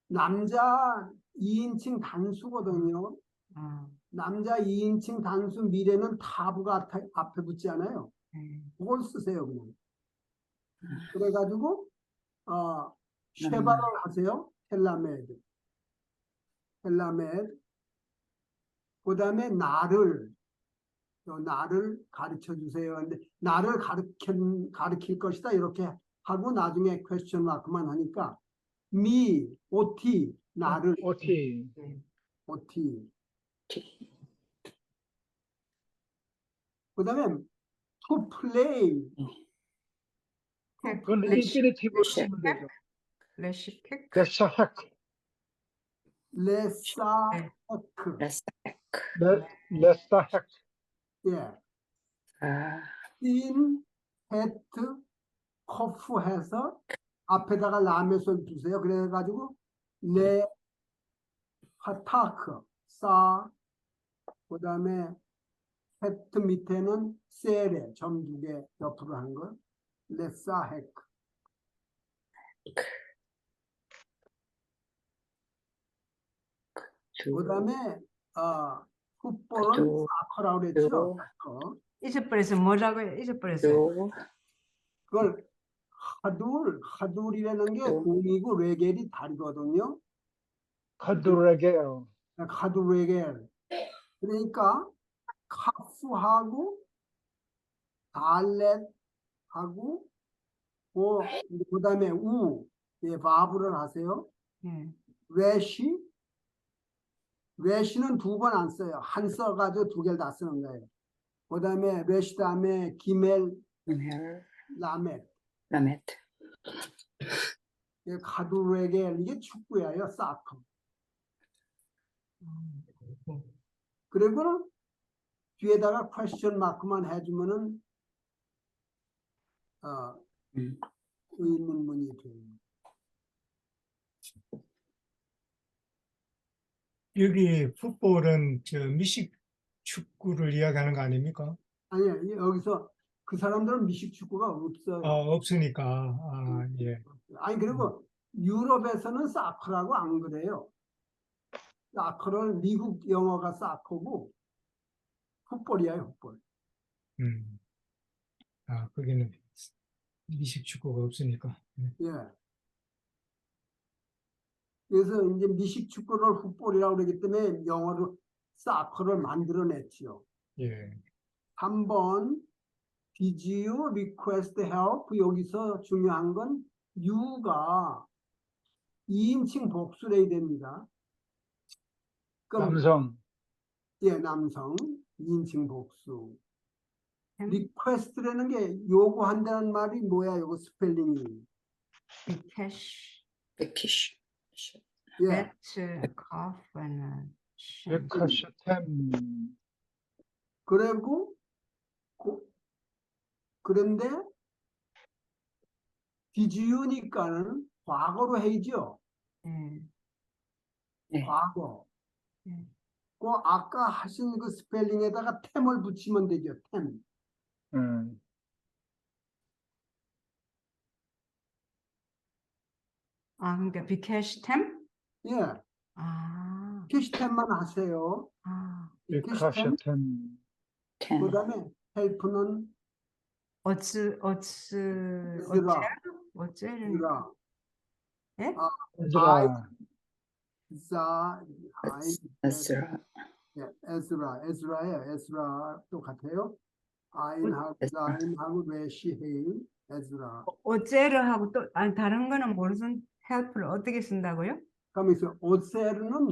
남자 2인칭 단수거든요. 남자 2인칭 단수 미래는 타부가 앞에 붙지 않아요. 그걸 쓰세요, 그냥. 그래가지고, 쉐바를 하세요. 텔라메드. 그 다음에 나를 가르쳐 주세요. 근데 나를 가르칠 것이다. 이렇게 하고 나중에 퀘스천 마크만 하니까 OT, 나를. OT. 그 다음에 to play. 그건 인피니티브로 쓰면 되죠. 레시펙. 레사헤크. 레사헤크. 레사크, 레사헤크. 예. 아, 씬, 헤트, 커프 해서 앞에다가 라메솔 두세요. 그래가지고 레, 파타크, 싸, 그 다음에 헤트 밑에는 세레, 점 두 개 옆으로 한 거. 레사헤크. 그 다음에 풋볼은 두, 사커라고 그랬죠. 두, 사커. 잊어버렸어요. 뭐라고요? 잊어버렸어요. 두, 그걸 하둘이라는 게 두. 공이고 레겔이 다르거든요. 카드레겔. 하두 레겔. 그러니까 카프하고 달렛하고 그 다음에 예, 바브를 하세요. 예. 외시는 두 번 안 써요. 한 써가지고 두 개를 다 쓰는 거예요. 그 다음에 외시 다음에 기멜 멜, 라멧. 라멧. 예, 카두레겔 이게 축구예요. 사커. 그리고 뒤에다가 퀘스천 마크만 해주면은 의문문이 됩니다. 여기 풋볼은 저 미식 축구를 이야기하는 거 아닙니까? 아니요, 여기서 그 사람들은 미식 축구가 없어요. 없으니까. 예. 아니 그리고 유럽에서는 사커라고 안 그래요. 사커를 미국 영어가 사커고 풋볼이에요, 풋볼. 음. 거기는 미식 축구가 없으니까. 예. 그래서 이제 미식 축구를 풋볼이라고 그러기 때문에 영어로 사커를 만들어냈지요. 예. 3번 Did you request help? 여기서 중요한 건 you가 2인칭 복수를 해야 됩니다. 그럼 남성. 예, 남성 2인칭 복수. request라는 게 요구한다는 말이 뭐야? 요거 스펠링이. 캐시, 베키쉬. 예. 배트, 커프는 베카슈템. 그리고 그런데 did you니까는 과거로 해야죠. 예. 네. 과거. 예. 그 아까 하신 그 스펠링에다가 템을 붙이면 되죠. 템. 그러니까 비캐시템? 예. 캐시템만 하세요. 캐시템. 베카슈템. 텐. 그 다음에 헬프는 어찌, 에즈라. 어째니까. 예? 에즈라. 에스라. 에즈라예요. 에즈라 똑같아요. 아인하고 에즈라. 자인하고 레시 헤일 에즈라. 어째를 하고 또, 다른 거는 무슨 help를 어떻게 쓴다고요? 그러면서 오세르는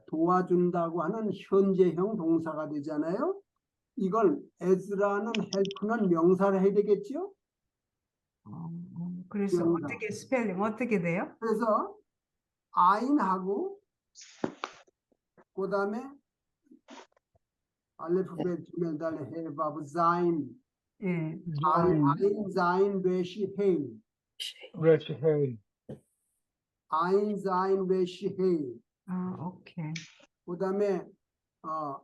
도와준다고 하는 현재형 동사가 되잖아요. 이걸 에즈라는 헬프는 명사를 해야 되겠죠? 그래서 명사. 어떻게 스펠링 어떻게 돼요? 그래서 아인하고 그 다음에 알레프 벳 기멜 달레 해 바브 자인 예. 아인 자인 레시 헤일 레시헤이. 아인 자인 레시 헤일 오케이. 그 다음에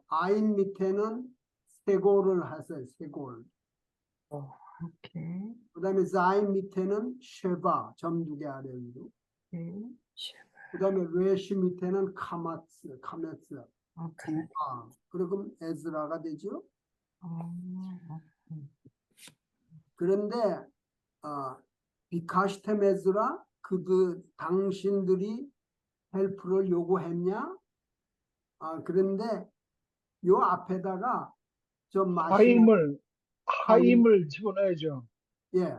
아인 밑에는 세골을 하세요. 세골. 오케이. 그 다음에 자인 밑에는 쉐바 점 두 개 아래로. 네. 그 다음에 레시 밑에는 카메츠. 오케이. 그리고 에즈라가 되죠. 오케이. 그런데 비카시템 에즈라 당신들이 헬프를 요구했냐? 그런데 요 앞에다가 좀 하임을 집어넣어야죠. 예,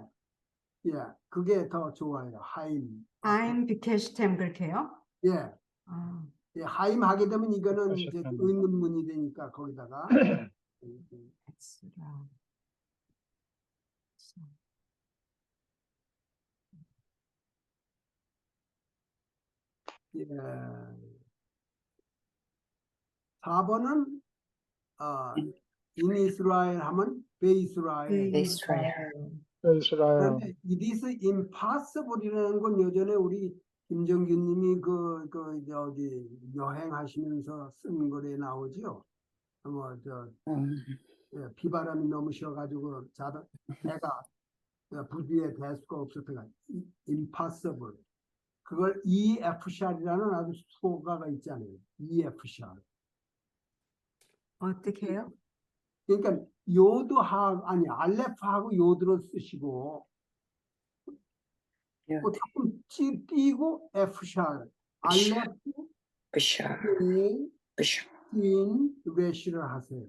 그게 더 좋아요. 하임. I'm 비캐시템 그렇게요? 예, 예, 하임 하게 되면 이거는 이제 비카시템. 의문문이 되니까 거기다가 에스라. 예. 4번은 in Israel 하면 베이스라엘. 이스라엘. 이스라엘. 그런데 it is impossible이라는 건 예전에 우리 김정균님이 저기 여행하시면서 쓴 글에 나오죠. 예, 비바람이 너무 쉬어가지고 애가 부두에 댈 수가 없었다가 impossible. 그걸 EF-샬이라는 아주 수어가가 있잖아요. EF-샬. 어떻게 해요? 그러니까 요드하고 아니 알레프하고 요드를 쓰시고 요, 조금 띄고 F-샬 알레프 부샤, 부샤. 인 레시를 하세요.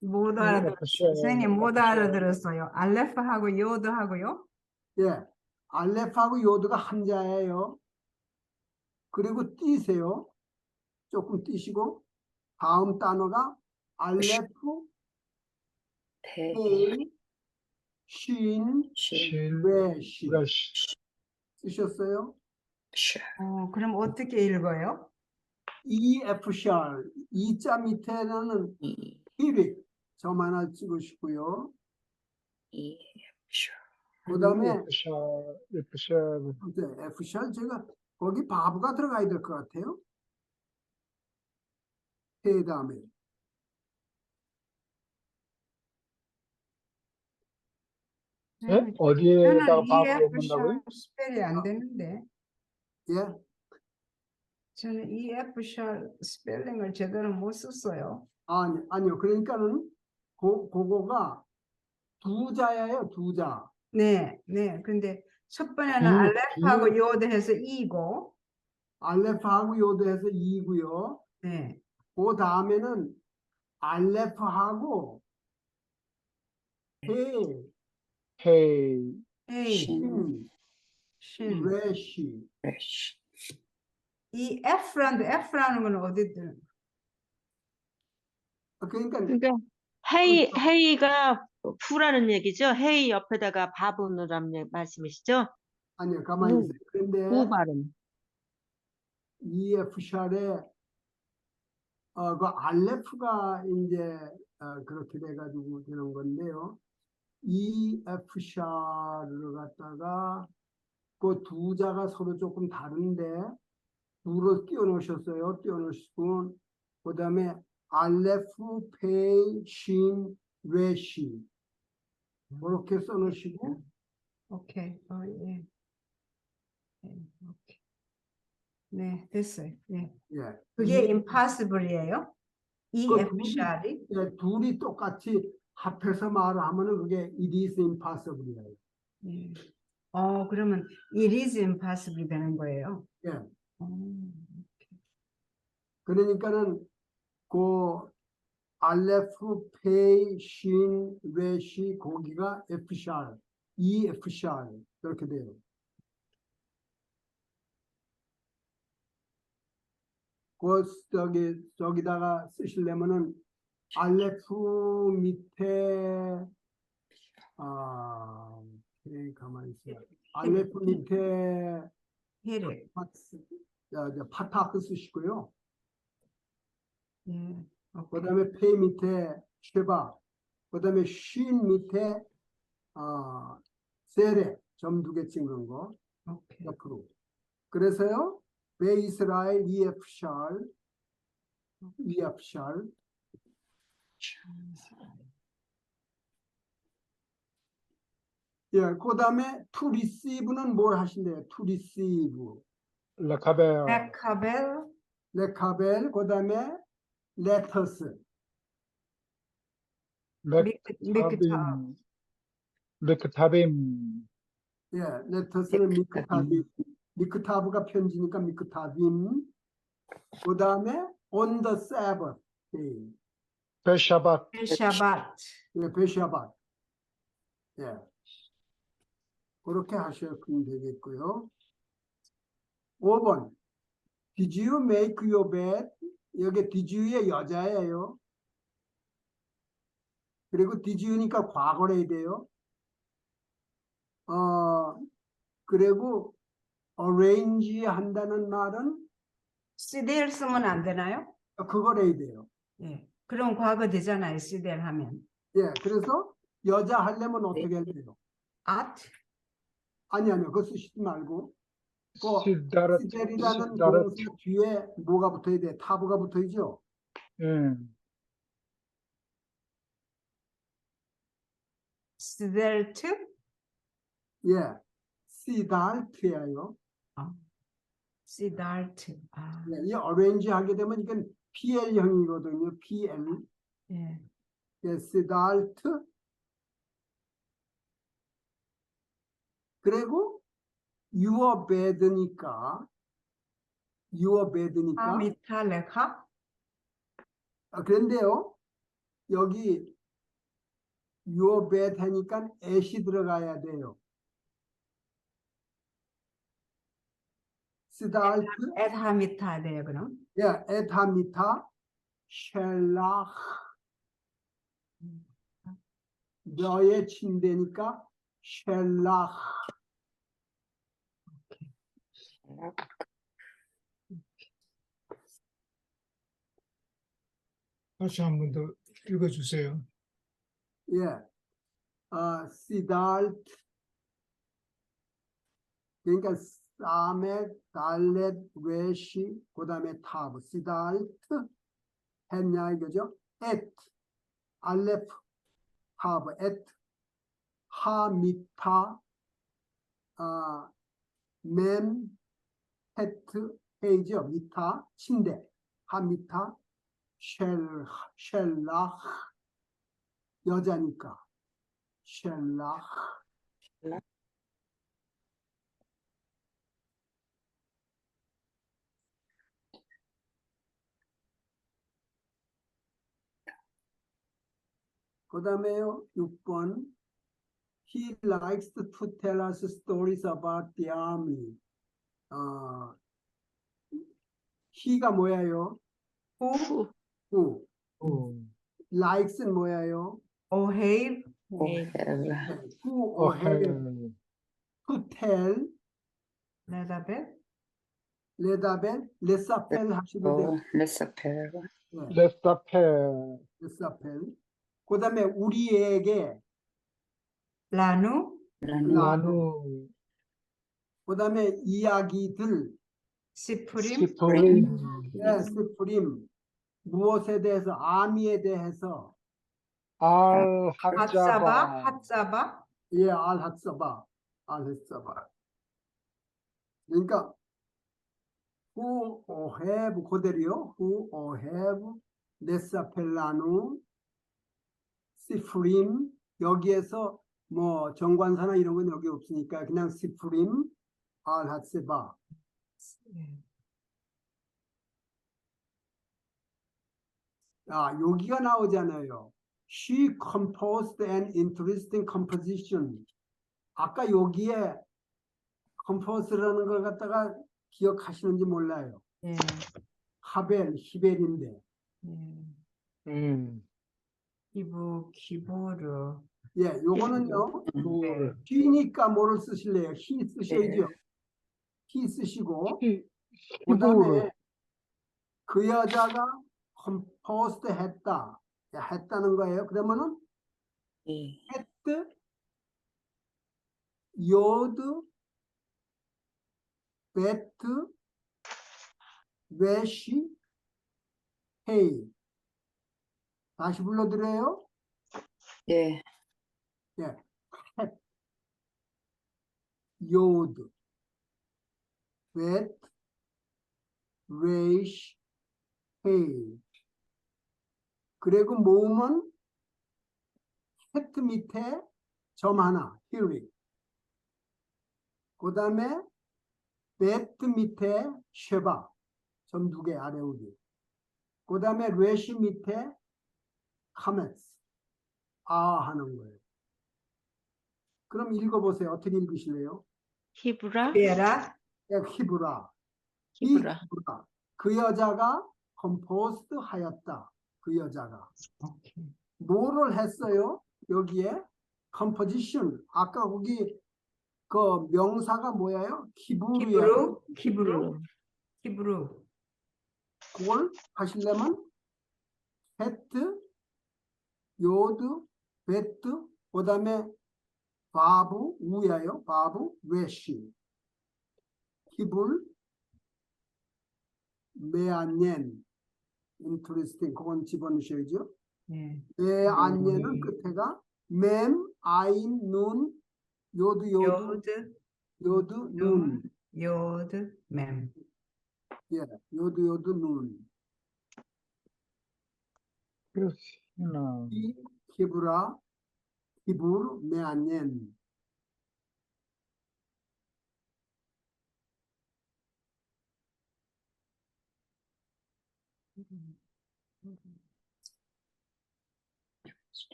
못 알아들었어요. 선생님 못 알아들었어요. 알레프하고 요드하고요? 예, 알레프하고 요드가 한자예요. 그리고 띄세요. 조금 띄시고 다음 단어가 알레프 테, 신 신, 레시 레시. 쓰셨어요? 부샤. 그럼 어떻게 읽어요? EF-샬 이자 밑에는 이, 히릭 점 하나 찍으시고요. 이, 부샤. 그 다음에 F-샬. F-샬 제가 거기 바브가 들어가야 될 것 같아요. 그 다음에 예? 어디에다가 저는 밥을 EF 넣는다고요? 스펠이 안 되는데. 예, 저는 EF 스펠링을 제대로 못 썼어요. 아니요. 그러니까는 그거가 두 자예요, 두 자. 네. 근데 첫 번에는 두- 알레프하고 요드해서 이고, 알레프하고 요드해서 2고요. 네. 그 다음에는 알레프하고 해, 헤이, 에이, 신, 신. 레시. 레시. 이 F라는 건 어디 들? 그러니까 그러니까 헤이가 후라는 얘기죠. 헤이 옆에다가 바보 넣으라는 말씀이시죠? 아니요, 가만히 있어요. 그런데 구 발음. EF-샬에 그 알레프가 이제 그렇게 돼가지고 되는 건데요. EF-샬을 갖다가 그 두 자가 서로 조금 다른데 두로 띄워놓으셨어요. 띄워놓으시고 그 다음에 알레프, 페이, 신, 레시 그렇게 써놓으시고 오케이. 예. 오케이. 네, 됐어요. 네. 예. 그게 impossible이에요? 이 그 F 샬이? 예, 둘이 똑같이 합해서 말을 하면은 그게 it is impossible이에요. 예. 그러면 it is impossible 되는 거예요. 예. 그러니까는 그 알레프, 페이, 신, 레시 거기가 F-샬, EF-샬 이렇게 돼요. 저기다가 쓰시려면은 알레프 밑에 가만히 있어요. 알레프 밑에 히를. 파타크 쓰시고요. 예. 그 다음에 페 밑에 쉐바, 그 다음에 쉰 밑에 세레 점 2개 찍는 거 오케이. 옆으로. 그래서요 베이스라엘 EF-샬 예, 그 다음에 to receive는 뭘 하신대요? to receive 레카벨, 레카벨. 레카벨, 그 다음에 letters 맥타빔, 맥타빔, 예, 레터스는 미크타브가 편지니까 미크타빔. 그 다음에 on the Sabbath day, 베샤밧, 샤bat. 예, 베샤밧. 예, 그렇게 하시면 되겠고요. 5번, did you make your bed? 여기 did you의 여자예요. 그리고 did you니까 과거로 해야 돼요. 그리고 arrange 한다는 말은 CD를 쓰면 안 되나요? 그걸 해야 돼요. 예. 그런 과거 되잖아요. 시델 하면. 예, 그래서 여자 하려면 어떻게 해야 돼요? at 아니요, 그거 쓰시지 말고. 그 시다르트, 시델이라는 시다르트. 동사 뒤에 뭐가 붙어야 돼? 타브가 붙어야죠. 시델트 예, 시달트예요. 시달트. 아, 예, 이 어레인지 하게 되면 이건 PL형이거든요. PL. 예. 예, 시달트. 그리고 your bed니까 하미탈레카 그런데요. 여기 your bed 하니까 at이 들어가야 돼요. 시달트. at 하미탈레요 그럼. 예, 에타미타 셸락 너의 침대니까 셸락. 다시 한 번 더 읽어주세요. 예, 시달트 그러니까 사메 달렛 웨시 그다음에 타브 시달트 했냐 이거죠. 앳 알레프 타브 앳 하미타 멘 헤트 헤이죠. 미타 침대 하미타 셸락 여자니까 셸락. 그 다음에요 6번 He likes to tell us stories about the army. he가 뭐예요? 후. who. likes는 뭐예요? 오헤이브 who or have to tell 레다벳 레다벨 레사펠 하시면 돼요. 레사펠. 레스타페, 레사펠. 그 다음에 우리에게 라누 나누, 그 다음에 이야기들 시프림 시프림, 스프림 무엇에 대해서 아미에 대해서 알, 핫사바 핫자바, 핫사바 예 알핫사바 알핫사바. 그러니까 who or have 그대로요. who or have 레사펠라누 시프림 여기에서 뭐 정관사나 이런 건 여기 없으니까 그냥 시프림 알핫세바. 여기가 나오잖아요. She composed an interesting composition. 아까 여기에 compose라는 걸 갖다가 기억하시는지 몰라요. 예. 히벨인데. 예. 기부르 예, 요거는요. 네. He니까 뭐를 쓰실래요? He 쓰셔야죠. 네. He 쓰시고 히브르, 그다음에 그 여자가 composed 했다는 거예요. 그러면은 had, 요드, 베트, 웨시, 헤이. 다시 불러드려요. 예. 예, had, 요드, 베트, 웨시, 헤이. 그리고 모음은 헤트 밑에 점 하나, 히릭. 그 다음에 베트 밑에 쉐바, 점 2개 아래 오기. 그 다음에 레시 밑에 카메스, 하는 거예요. 그럼 읽어보세요. 어떻게 읽으실래요? 히브라 베라 예, 히브라. 히브라 그 여자가 composed 하였다. 그 여자가. 뭐를 했어요? 여기에 composition. 아까 거기 그 명사가 뭐예요? 히브루예요. 히브루 그걸 하시려면 헤트, 요드, 베트, 그다음에 바브, 우야요. 바브, 외시, 히불, 메안옌, 인트레스팅. 그건 집어넣으셔야죠. 예. 메안옌은 끝에가 맴, 아인, 눈, 요드, 요드, 요드, 눈. 요드, 맴. 예, 요드, 눈. 그렇구나. 히브라, 히불, 메안옌.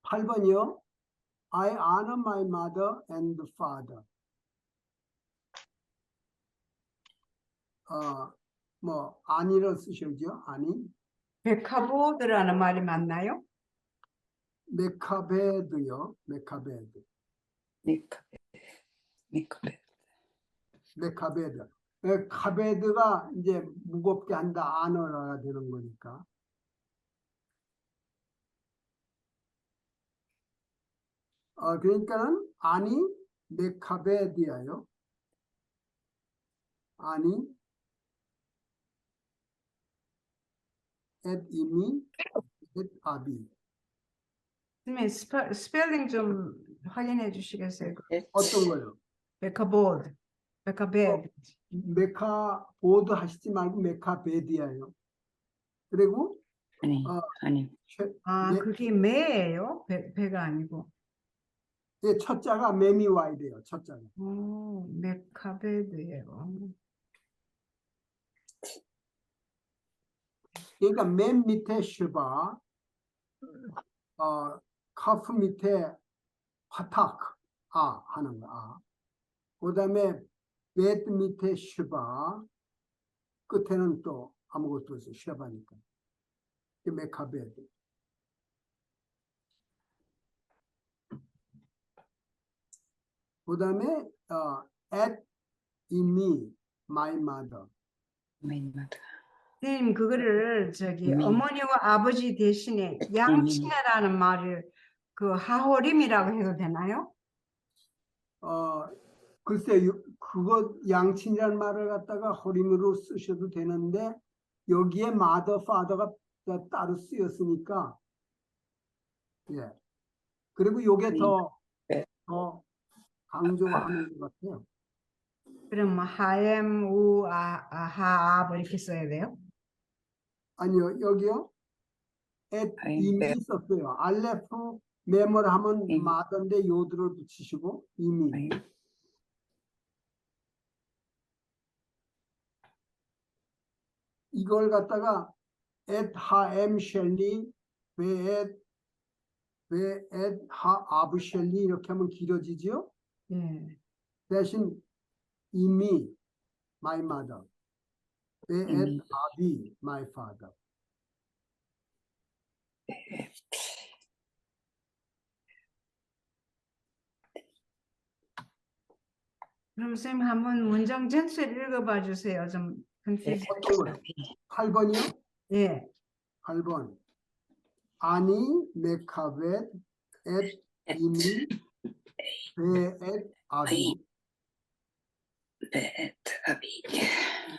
팔 번이요. I honor my mother and father. 아니를 쓰셔야죠. 아니. 베카보드라는 말이 맞나요? 메카베드요. 메카베드. 니카베. 메카베드. 카베드가 이제 무겁게 한다. 아너라가 되는 거니까. 그러니까는 아니 메카베디아요. 아니 앳 이미 앳 아비. 선생님 스펠링 좀 확인해 주시겠어요? 어떤 거요? 베카보드, 베카베드. 메카보드 하시지 말고 메카베디아요. 그리고 아니. 아, 그게 매예요? 배가 아니고. 첫 자가 매미 와야 돼요. 첫 자가. 오, 메카베드예요. 그러니까 맨 밑에 슈바, 카프 밑에 파타크, 하는 거, 그 다음에 베트 밑에 슈바, 끝에는 또 아무것도 없어요. 슈바니까. 메카베드. 그 다음에 at in me, my mother. 선생님 그거를 저기 이미. 어머니와 아버지 대신에 양친이라는 말을 그 하호림이라고 해도 되나요? 글쎄, 그거 양친이라는 말을 갖다가 호림으로 쓰셔도 되는데 여기에 mother, father가 따로 쓰였으니까, 예. 그리고 요게 더 강조하는 것 같아요. 그럼 뭐 하엠, 우, 하아 뭐 이렇게 써야 돼요? 아니요, 여기요. 이미 썼어요. 알레프 메모를 하면 마던데 요드를 붙이시고 이미. 이걸 갖다가 at 하엠 셸리 왜 at 하 아브 셸리 이렇게 하면 길어지지요. 예. 대신 이미 my mother 왜 at 아비 my father. 그럼 선생님 한번 문장 전체를 읽어봐 주세요. 좀 컨퓨즈. 어떤 거요? 8번이요? 예. 8번. 아니 메카벳 앳 이미 베앳 아비.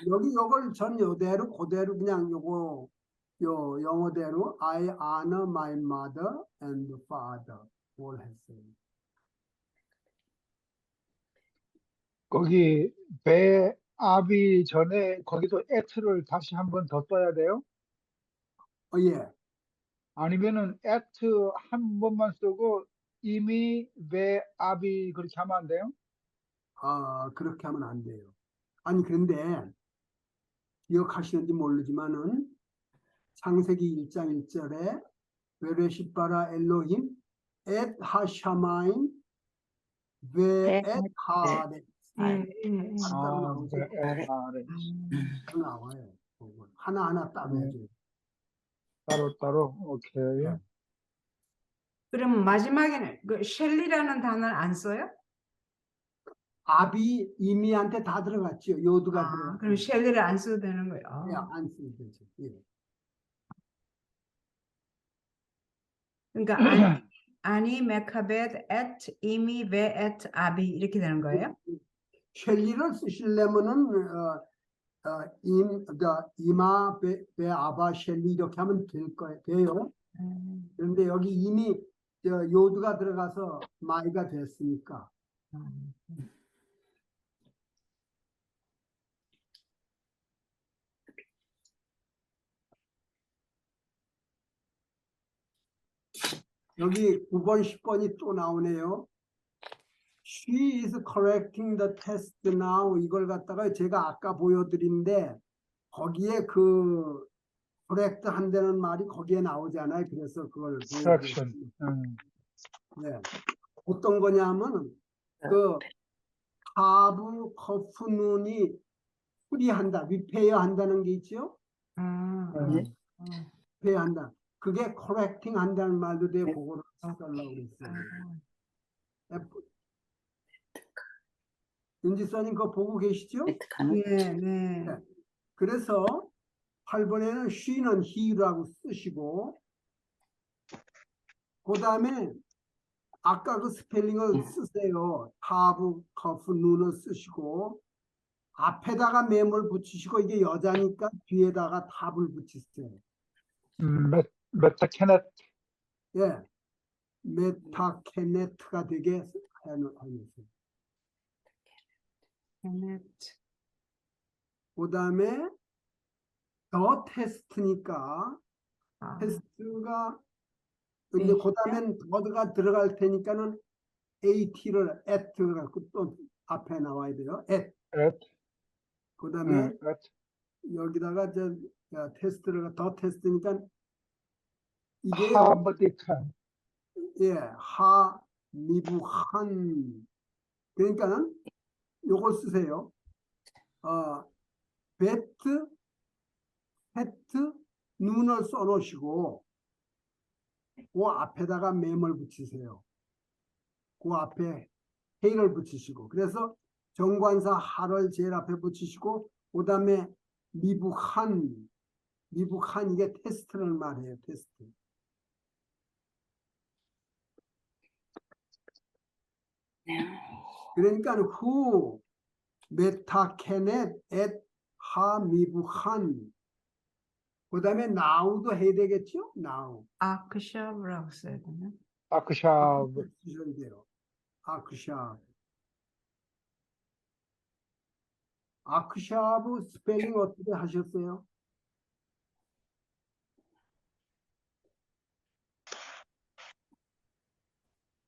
여기 요걸 전 요대로 그대로 그냥 요거 요 영어대로 I honor my mother and father 뭘 했어요. 거기 배 아비 전에 거기도 at를 다시 한 번 더 써야 돼요? 예. 아니면은 at 한 번만 쓰고 이미 배 아비 그렇게 하면 안 돼요? 그렇게 하면 안 돼요. 아니 그런데 기억하시는지 모르지만은 창세기 1장 1절에 베레시 바라 엘로힘 엣 하샤마인 베엣 하레 나와요. 하나하나 따로 해줘요. 따로 오케이. 네. 그럼 마지막에는 그 셸리라는 단어를 안 써요? 압이 이미한테 다 들어갔죠. 요드가 아, 들어갔죠. 그럼 셸리를 안 써도 되는 거예요. 예, 안 쓰면 되죠. 예. 그러니까 아니 메카벳 at 이미 베 at 아비 이렇게 되는 거예요? 셸리를 쓰시려면은 이마 베 아바 셸리 이렇게 하면 돼요. 그런데 여기 이미 요드가 들어가서 마이가 됐으니까. 여기 9번, 10번이 또 나오네요. She is correcting the test now. 이걸 갖다가 제가 아까 보여드린데 거기에 그 correct 한다는 말이 거기에 나오잖아요. 그래서 그걸 correction. 보여드렸습니다. 네. 어떤 거냐면 그 have, 커프, 눈이 수리한다, 리페어 한다는 게 있죠. 음. 리페어 한다. 그게 correcting 한다는 말도 돼. 그거를 쓰려고 그랬어요. 윤지선님 그거 보고 계시죠? 메트카는 네, 네. 그래서 8번에는 she는 he라고 쓰시고 그 다음에 아까 그 스펠링을 쓰세요. have, cough, 눈을 쓰시고 앞에다가 매물 붙이시고 이게 여자니까 뒤에다가 탑을 붙이세요. 메타케넷. 예, 메타케네트가 되게 하면서. 그 다음에 더 테스트니까 테스트가 근데 그 다음엔 더가 들어갈 테니까는 at를 at가 또 앞에 나와야 돼요. at. 그 다음에 여기다가 테스트를 더 테스트니까 이게 하버디칸. 예, 미부한 그러니까는 요걸 쓰세요. 베트, 페트, 눈을 써놓으시고 그 앞에다가 맴을 붙이세요. 그 앞에 해를 붙이시고 그래서 정관사 하를 제일 앞에 붙이시고 그 다음에 미부한 이게 테스트를 말해요. 테스트. 그러니까 who 메타케넷 at 하 미부한 그 다음에 now도 해야 되겠죠? now. 아크샤브라고 써야 되나? 아크샤브. 쓰셔야 돼요. 아크샤브. 아크샤브 스펠링 어떻게 하셨어요?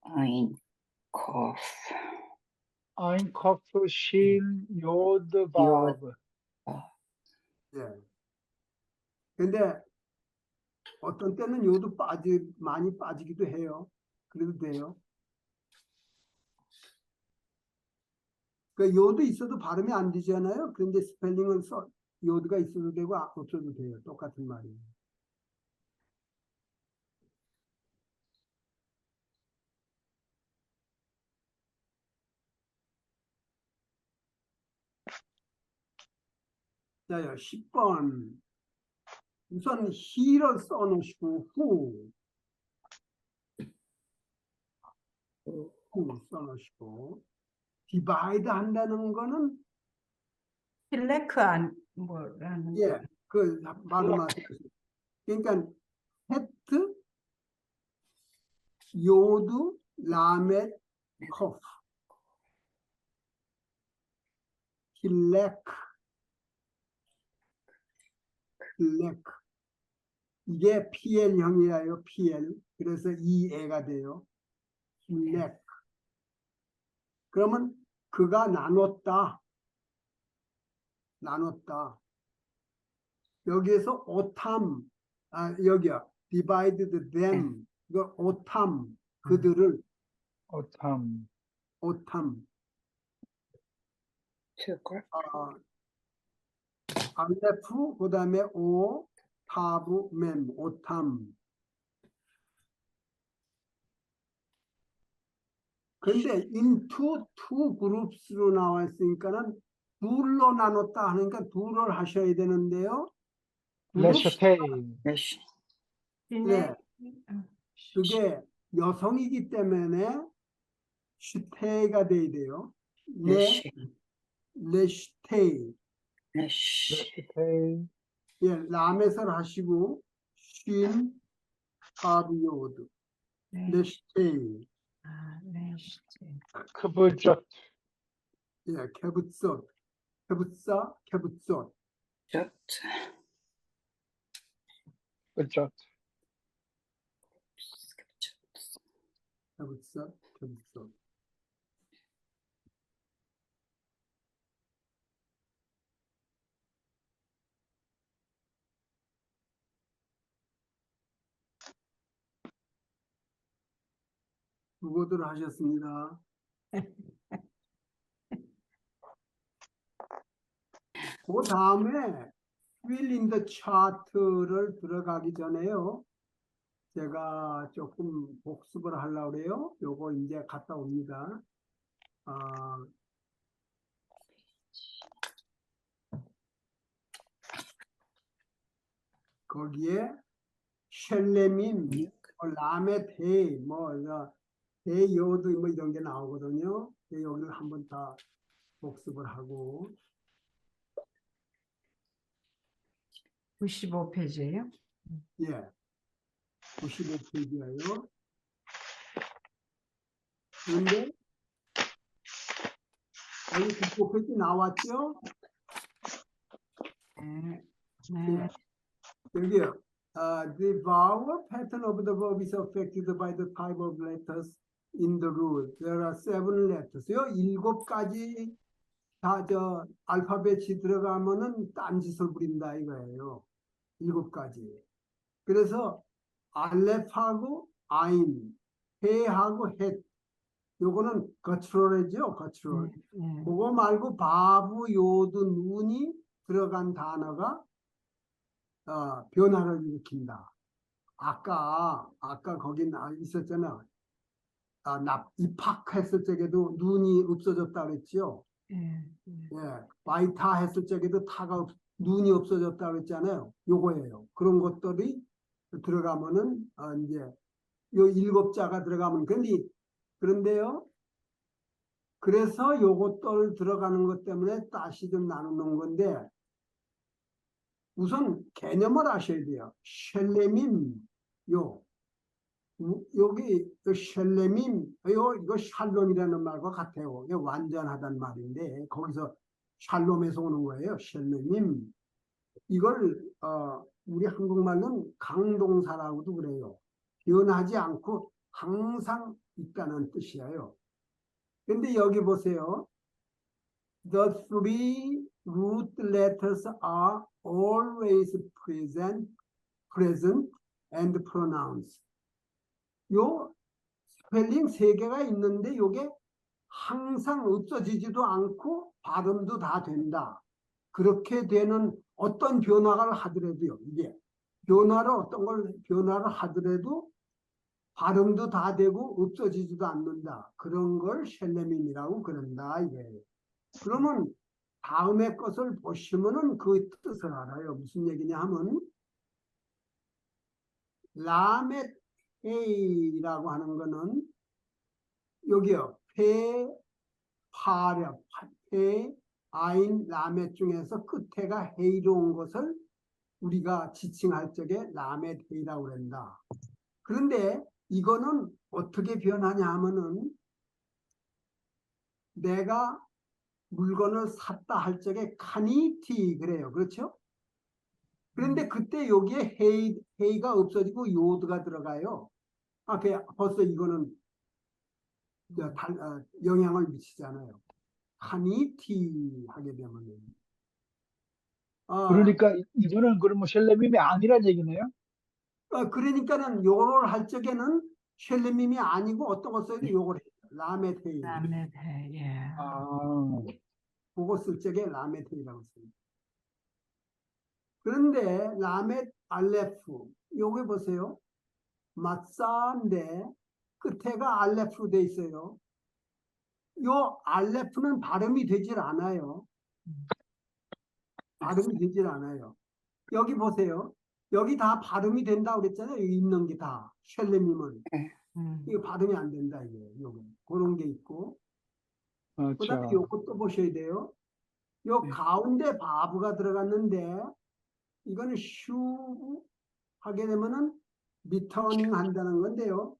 아인 코프 아인커프 신 요드 바브. 예. 근데 어떤 때는 요도 많이 빠지기도 해요. 그래도 돼요. 그 요도 있어도 발음이 안 되잖아요. 그런데 스펠링은 요드가 있어도 되고 없어도 돼요. 똑같은 말이에요. 자요, 10번. 우선 he를 써놓으시고 who 써놓으시고 divide 한다는 거는 필레크 안 뭐라는 거. 예, 그 말씀하세요. 그러니까 헤트, 요드, 라멧, 커프, 힐레크, 이게 PL형이에요. PL. 그래서 EA가 돼요. 힐레크. 그러면 그가 나눴다. 여기에서 오탐, 여기요. divided them. 이거 오탐, 그들을 오탐. 알레프, 그 다음에 오, 타브, 맴, 오탐. 근데 into two groups로 나와 있으니까는 둘로 나눴다 하니까 둘을 하셔야 되는데요. 레슈테이. 레시, 네, 그게 여성이기 때문에 슈테이가 돼야 돼요. 네, 레시, 레슈테이. 레시, 레슈테이. 예, 라멧을 하시고 쉰 하비오드. 레슈테이. 크브젓. 예, 케브츠. 케브사, 케브츠. 젖, 그젓. 케브사, 케브츠. 수고들 하셨습니다. 그 다음에 fill in the chart를 들어가기 전에요. 제가 조금 복습을 하려고 그래요. 요거 이제 갔다 옵니다. 거기에 셸레민, 라메테, 대여드 뭐 이런 게 나오거든요. 여기를 한번 다 복습을 하고 95페이지예요. 예, 95페이지예요. 그런데 여기 95페이지 나왔죠? 네. 예, 여기요. The vowel pattern of the verb is affected by the type of letters in the rule. There are 7 letters요. 7가지 다 알파벳이 들어가면은 딴짓을 부린다 이거예요. 7가지. 그래서 알레프하고 아인, 헤하고 헷, 요거는 거추럴이죠, 거추럴. 그거 말고 바브, 요드, 눈이 들어간 단어가 변화를 일으킨다. 아까 거기 있었잖아. 입학했을 적에도 눈이 없어졌다 그랬죠. 예, 바이타 했을 적에도 눈이 없어졌다 그랬잖아요. 요거예요. 그런 것들이 들어가면은 이제 요 7자가 들어가면 그런데요. 그래서 요것들 들어가는 것 때문에 다시 좀 나누는 건데 우선 개념을 아셔야 돼요. 셸레밈 여기 셸레밈 이거 샬롬이라는 말과 같아요. 이거 완전하단 말인데 거기서 샬롬에서 오는 거예요. 셸레밈 이걸 우리 한국말로는 강동사라고도 그래요. 변하지 않고 항상 있다는 뜻이에요. 근데 여기 보세요. The 3 root letters are always present and pronounced. 요 스펠링 3개가 있는데 요게 항상 없어지지도 않고 발음도 다 된다. 그렇게 되는 어떤 변화를 하더라도요. 이게 어떤 걸 변화를 하더라도 발음도 다 되고 없어지지도 않는다. 그런 걸 셸레민이라고 그런다 이거예요. 그러면 다음의 것을 보시면은 그 뜻을 알아요. 무슨 얘기냐 하면 라멧 헤이라고 하는 거는 여기요. 파력, 아인, 라멧 중에서 끝에가 헤이로 온 것을 우리가 지칭할 적에 라멧 헤이라고 그런다. 그런데 이거는 어떻게 변하냐 하면은 내가 물건을 샀다 할 적에 카니티 그래요. 그렇죠? 그런데 그때 여기에 헤이가 없어지고 요드가 들어가요. 벌써 이거는 영향을 미치잖아요. 카니티 하게 되면. 그러니까 이거는 그러면 셸레밈이 아니란 얘기네요? 그러니까는 요걸 할 적에는 셸레밈이 아니고 어떤 거 써야 돼? 요걸 해요. 라메테이. 예. 그거 쓸 적에 라메테이라고 씁니다. 그런데 라멧 알레프 여기 보세요. 맞사인데 끝에가 알레프로 돼 있어요. 요 알레프는 발음이 되질 않아요. 발음이 되질 않아요. 여기 보세요. 여기 다 발음이 된다 그랬잖아요. 여기 있는 게 다. 셸렘임은. 이거 발음이 안 된다, 이게. 요거. 그런 게 있고. 그 다음에 아차. 요것도 보셔야 돼요. 요 가운데 바브가 들어갔는데, 이거는 슈 하게 되면은 리터닝 한다는 건데요.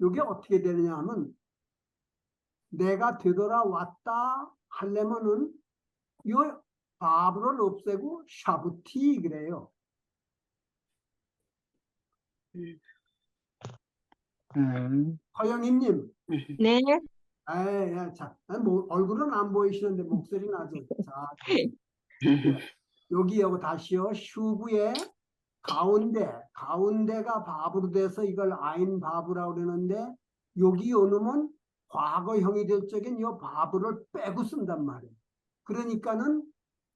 요게 어떻게 되느냐 하면, 내가 되돌아왔다 하려면은, 요 바브를 없애고 샤부티 그래요. 허영희님, 네. 자, 뭐, 얼굴은 안 보이시는데 목소리는 아주 자, 여기 다시요. 슈브의 가운데가 바브로 돼서 이걸 아인 바브라고 그러는데 여기 요놈은 과거형이 될 적엔 요 바브를 빼고 쓴단 말이에요. 그러니까는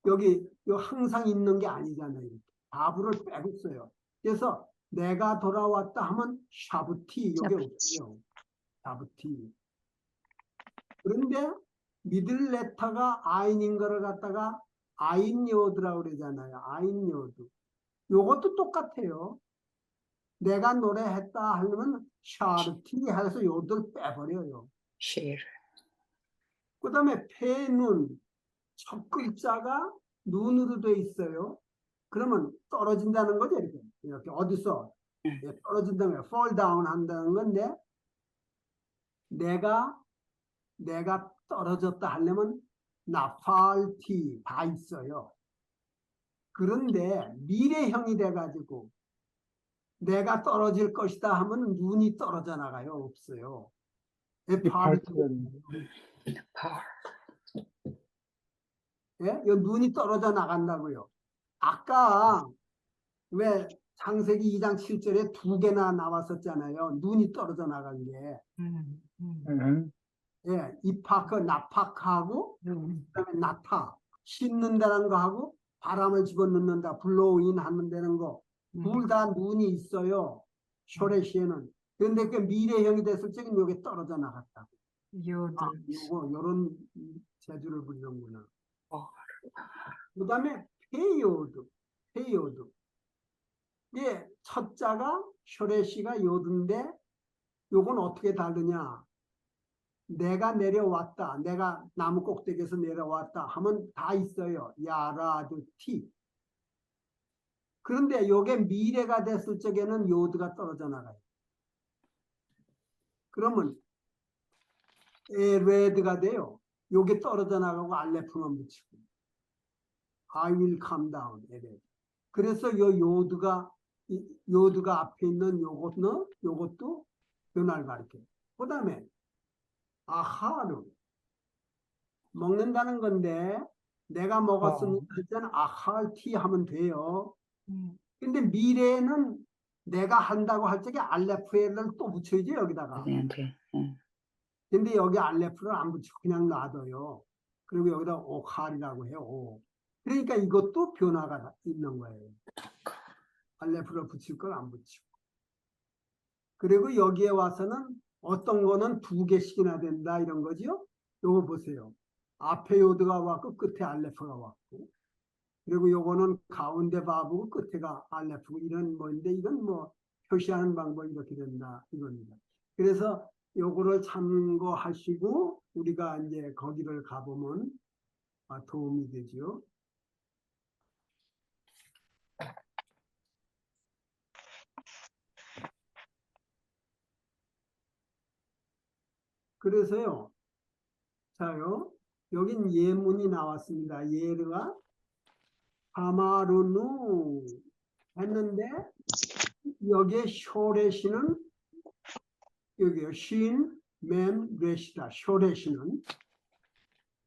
여기 요 항상 있는 게 아니잖아요. 이렇게. 바브를 빼고 써요. 그래서 내가 돌아왔다 하면 샤부티 요게 없어요. 샤부티. 그런데 미들 레터가 아인인 거를 갖다가 아인 요드라고 그러잖아요. 아인 요드. 요것도 똑같아요. 내가 노래했다 하려면 샤르티 해서 요들 빼버려요. 실. 그 다음에 페눈 첫 글자가 눈으로 돼 있어요. 그러면 떨어진다는 거죠. 이렇게 어디서 떨어진다는 거예요. fall down 한다는 건데 내가 떨어졌다 하려면 나팔티 다 있어요. 그런데 미래형이 돼가지고 내가 떨어질 것이다 하면 눈이 떨어져 나가요. 없어요. 파. 예? 이 눈이 떨어져 나간다고요. 아까 왜 창세기 2장 7절에 2개나 나왔었잖아요. 눈이 떨어져 나간 게. 예, 입학, 납학하고 그다음에 나타, 씻는다는 거하고 바람을 집어넣는다, 블로우인 하는 데는 거. 둘 다 눈이 있어요. 쇼레시에는. 그런데 그 미래형이 됐을 적엔 여기 떨어져 나갔다. 요들. 요런 재주를 부리는구나. 그 다음에 페요드. 예, 첫 자가 쇼레시가 요드인데 요건 어떻게 다르냐. 내가 내려왔다. 내가 나무 꼭대기에서 내려왔다 하면 다 있어요. 야라드 티. 그런데 요게 미래가 됐을 적에는 요드가 떨어져 나가요. 그러면 에레드가 돼요. 요게 떨어져 나가고 알레프만 붙이고. I will come down. 에레드. 그래서 요드가 앞에 있는 요것도 변화를 가리켜요. 그 다음에 아하르. 먹는다는 건데 내가 먹었으니까 일단 아할티 하면 돼요. 근데 미래에는 내가 한다고 할 적에 알레프를 또 붙여야지 여기다가. 네. 근데 여기 알레프를 안 붙이고 그냥 놔둬요. 그리고 여기다 오칼이라고 해요. 오. 그러니까 이것도 변화가 있는 거예요. 알레프를 붙일 걸 안 붙이고. 그리고 여기에 와서는 어떤 거는 2개씩이나 된다 이런 거죠. 요거 보세요. 앞에 요드가 왔고 끝에 알레프가 왔고, 그리고 요거는 가운데 바브고 끝에가 알레프고 이런 뭐인데 이건 뭐 표시하는 방법이 이렇게 된다 이겁니다. 그래서 요거를 참고하시고 우리가 이제 거기를 가보면 도움이 되죠. 그래서요. 자요. 여긴 예문이 나왔습니다. 예르가 아마루누 했는데 여기에 쇼레시는 여기요. 신, 맴, 레시다. 쇼레시는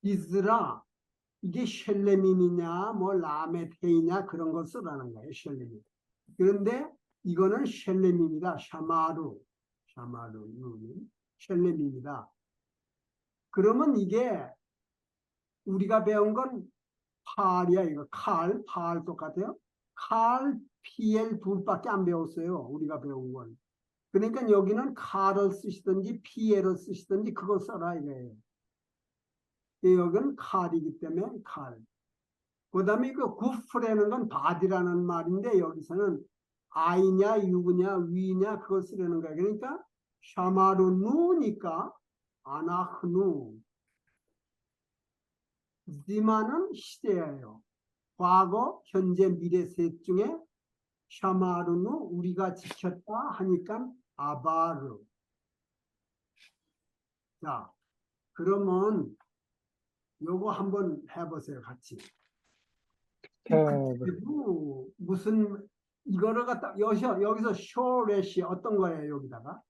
이즈라 이게 셸레밈이냐 뭐 라메테이냐 그런 걸 쓰라는 거예요. 셸레밈. 그런데 이거는 셸레밈이다. 샤마루는 셸레밈이다. 그러면 이게 우리가 배운 건 팔이야. 이거 팔 똑같아요. 칼, PL 둘밖에 안 배웠어요. 우리가 배운 건. 그러니까 여기는 칼을 쓰시든지 PL을 쓰시든지 그걸 써라 이거예요. 여기는 칼이기 때문에 칼. 그 다음에 그 구프라는 건 바디라는 말인데 여기서는 아이냐 유냐 위냐 그걸 쓰려는 거야. 그러니까 샤마르누니까 아나흐누. 지마는 시제예요. 과거, 현재, 미래 셋 중에 샤마르누 우리가 지켰다 하니까 아바르. 자, 그러면 요거 한번 해보세요, 같이. 그리고 무슨 이거를 갖다 여기서 쇼렛이 어떤 거예요, 여기다가?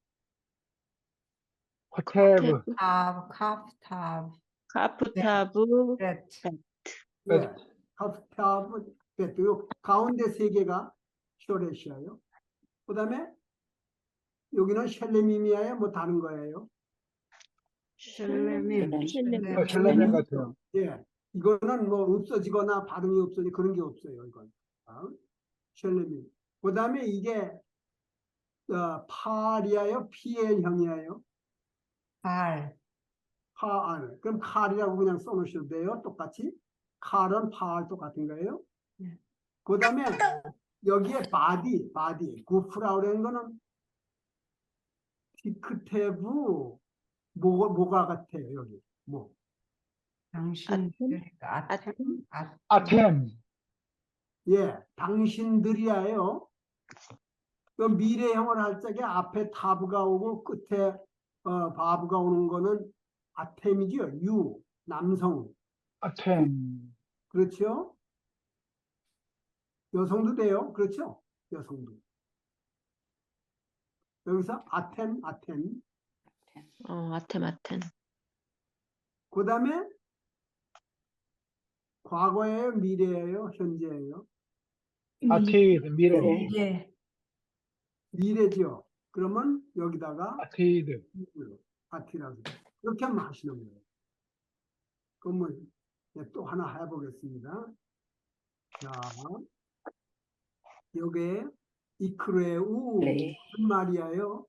호텔, 카프타브, 카프타브, 렛. 네. 카프타브 베트. 요 가운데 세 개가 쇼렛이에요. 그 다음에 여기는 셸레미미아에 뭐 다른 거예요? 셀레밈, 셀레밈. 셀레멘 같아요. 예. 이거는 뭐 없어지거나 발음이 없어지 그런 게 없어요, 이건. 셸레미. 그 다음에 이게 파리아요, PL형이에요? 발, 파알. 그럼 칼이라고 그냥 써놓으셔도 돼요. 똑같이. 칼은 파알 똑같은 거예요. 네. 그 다음에 여기에 바디. 구프라고 그러는 거는 디크테브 뭐가 같아요, 여기. 뭐. 당신들이니까 아템? 아템, 예, 당신들이야요. 그 미래형을 할 적에 앞에 타브가 오고 끝에 바브가 오는 거는 아템이죠. 유, 남성. 아템, 그렇죠? 여성도 돼요. 그렇죠? 여성도. 여기서 아템. 아템. 그 다음에 과거예요, 미래예요, 현재예요? 아티드, 미래, 이제 미래죠. 그러면 여기다가 아티드, 아티라고 이렇게 하면 하시는 거예요. 그러면 또 하나 해보겠습니다. 자, 요게 이크레우 네. 무슨 말이에요?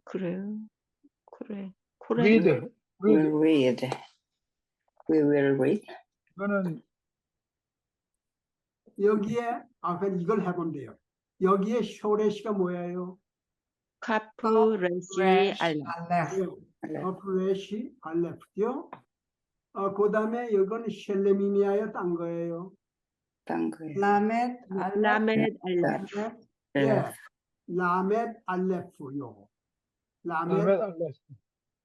그래. read, We'll read. We will read. 이거는 여기에 그럼 이걸 해본대요. 여기에 쇼레시가 뭐예요? 카프레시 알라. 알레, 어프레시 알레프죠. 그 다음에 이건 셸레미미아요, 딴 거예요. 딴 거예요. 라멧, 라멧 알라. 예, 라멧 알레프 요거. 라멧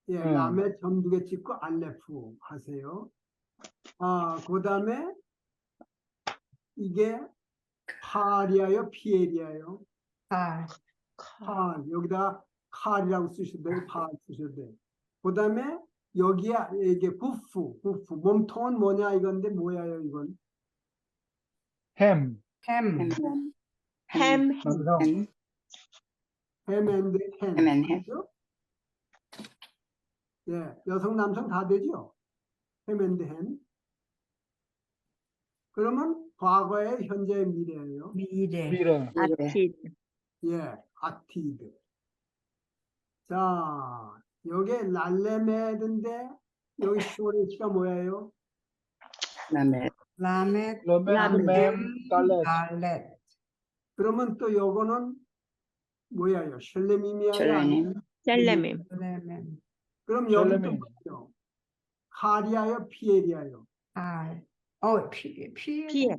예, 음. 라멧 전두개 찍고 알레프 하세요. 그 다음에 이게 파리아요, 피에리아요. 발, 팔 여기다 칼이라고 쓰셔도 돼요. 팔 쓰셔도 돼요. 그 다음에 여기에 이게 부프 몸통은 뭐냐 이건데 뭐야요 이건? 햄, 햄, 햄. 남성, 햄앤드 햄. 햄 앤 햄. 그죠? 예, 여성 남성 다 되죠. 햄앤드 햄. 그러면 과거에 현재 미래예요. 미래, 미래, 아티드. 예, 아티드. 자, 여기 랄레메드인데 여기 쇼레시가 뭐예요? 라멧. 라멧, 램, 달렛, 달렛, 그러면 또 요거는 뭐야요? 셸레미미아요? 셸레님. 셀레밈. 레멘, 그럼 여기 또 셸레미. 뭐죠? 카리아요? 피에리아요? 알, 피에, 피에.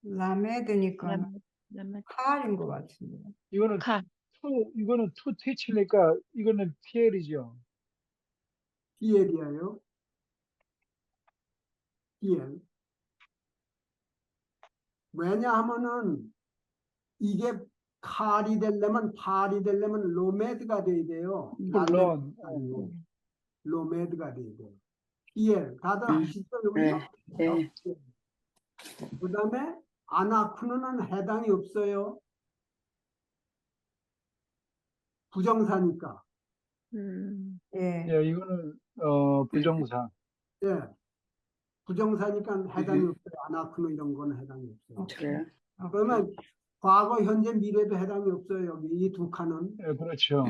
라메드니까 라멧. 칼인 것 같은데. 이거는 카. 이거는 투 티치니까 이거는 피엘이죠. 피에리아요? 피엘. 왜냐하면은 이게 칼이 되려면 팔이 되려면 로메드가 돼야 돼요. 물론 아니고 로메드가 돼야 돼요. 피엘. 다들 아시죠? 네. 네. 그 다음에 아나쿠는 해당이 없어요. 부정사니까. 예, 예, 이거는 부정사. 예. 부정사니까 해당이 없어요. 아나쿠는 이런 거는 해당이 없어요. 그래요. 그러면 과거, 현재, 미래도 해당이 없어요. 여기 이 두 칸은. 예, 그렇죠.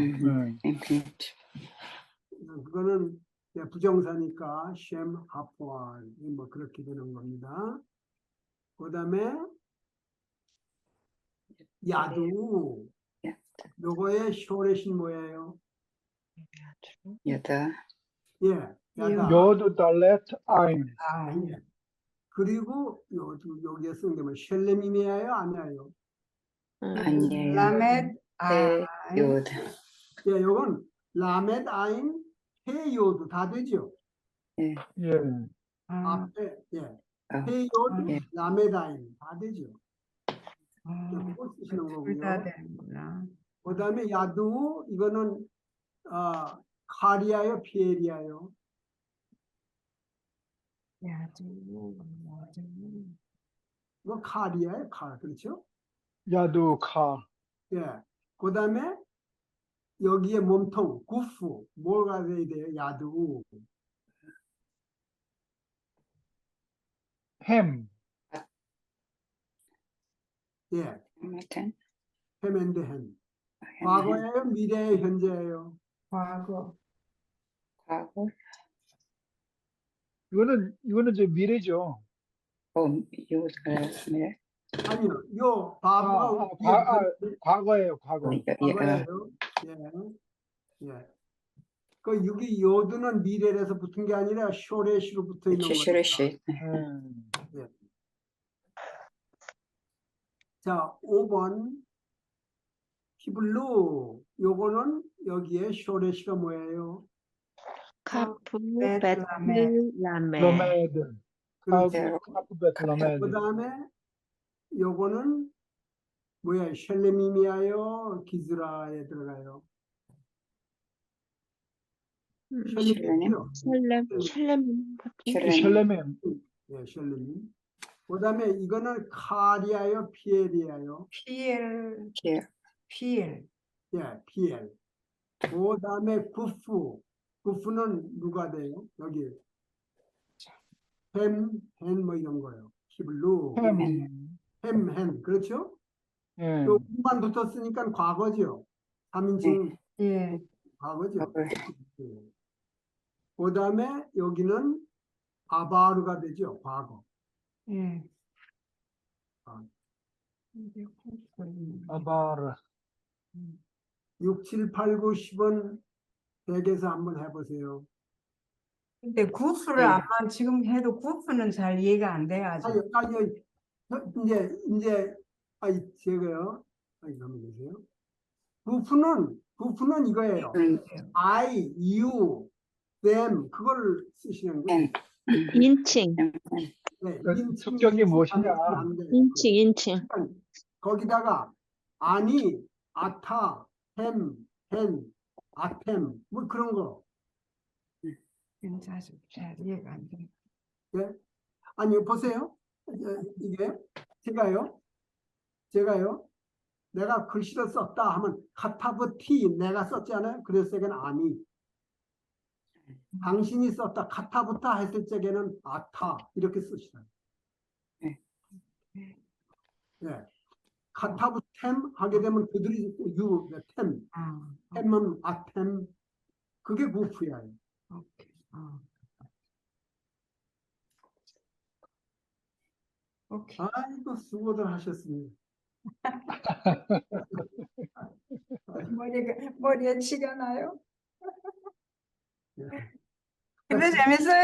infinite. 그거는 이제 부정사니까 쉔 하포알 뭐 그렇게 되는 겁니다. 그다음에 야두 요거의 쇼렛이 뭐예요? 여다. 예, 야다. 요드 달렛 아인. 아, 예. 그리고 여기에 쓴 게 뭐 셸렘이에요, 아니에요? 아니에요. 라멧 네, 아인 요드. 예, 요건 라멧 아인 헤요드 다 되죠. 예. 아, 앞에 예, 어, 헤요드, 예. 라멧 아인 다 되죠. 아, 그거 쓰시는 둘다 거고요. 되는구나. 그다음에 야두 이거는 카리아요, 피에리아요. 야두. 이거 카리아요, 칼 그렇죠? 야두카. 예. 그다음에 여기에 몸통 구프 뭐가 돼야 돼요? 야두. 햄. 예. 아무튼 헤맨드햄. 과거예요, 미래예요, 현재예요? 과거. 과거. 이거는 이제 미래죠. 요드가 네. 아니요, 요 바보가 과거예요, 과거. 과거예요. 예. 예. 그 여기 요드는 미래에서 붙은 게 아니라 쇼레시로 붙어 있는 거죠. 슈레시. 자, 5번 히블루 요거는 여기에 쇼레시가 뭐예요? 카프 벳, 베트 라멧. 라멧. 로메드. 그렇죠. 카프벳 그 로메드. 다음에 요거는 뭐야? 셸레미미아요? 기즈라에 들어가요. 셸레미요. 셀렘 샬레멘. 예, 셸레미. 그 다음에 이거는 카리아요? 피엘이에요? 피엘. 예. 피엘. 예, 피엘. 그 다음에 구프. 구프는 누가 돼요? 여기. 햄, 헨 뭐 이런 거요. 히블루. 햄. 그렇죠? 예. 요 만 붙었으니까 과거죠. 3인칭 예. 과거죠. 과거. 그 다음에 여기는 아바르가 되죠. 과거. 예. 아. 아바르. 6, 7, 8, 9, 10은 댁에서 한번 해보세요. 근데 구프를 네. 아마 지금 해도 구프는 잘 이해가 안 돼요, 아직. 아니, 이제, 제가요. 가만 계세요. 부프는 이거예요. I, you, them, 그걸 쓰시는 거예요. 인칭 네, 특격이 무엇이냐? 안 돼요. 인칭 거기다가 아니, 아타, 햄, 헨, 아템 뭐 그런 거. 사실 잘 이해가 안 돼. 예? 아니 보세요. 이게 제가요. 내가 글씨를 썼다 하면 카타브티 내가 썼잖아요. 그랬을 적에는 아니. 당신이 썼다 카타부타 했을 적에는 아타 이렇게 쓰시라요. 예. 카타부템 하게 되면 그들이 템. 템은 아템. 그게 구프야. 오케이. 오케이. 아이고 수고들 하셨습니다. 머리에 치가 나요? 예. 근데 재밌어요.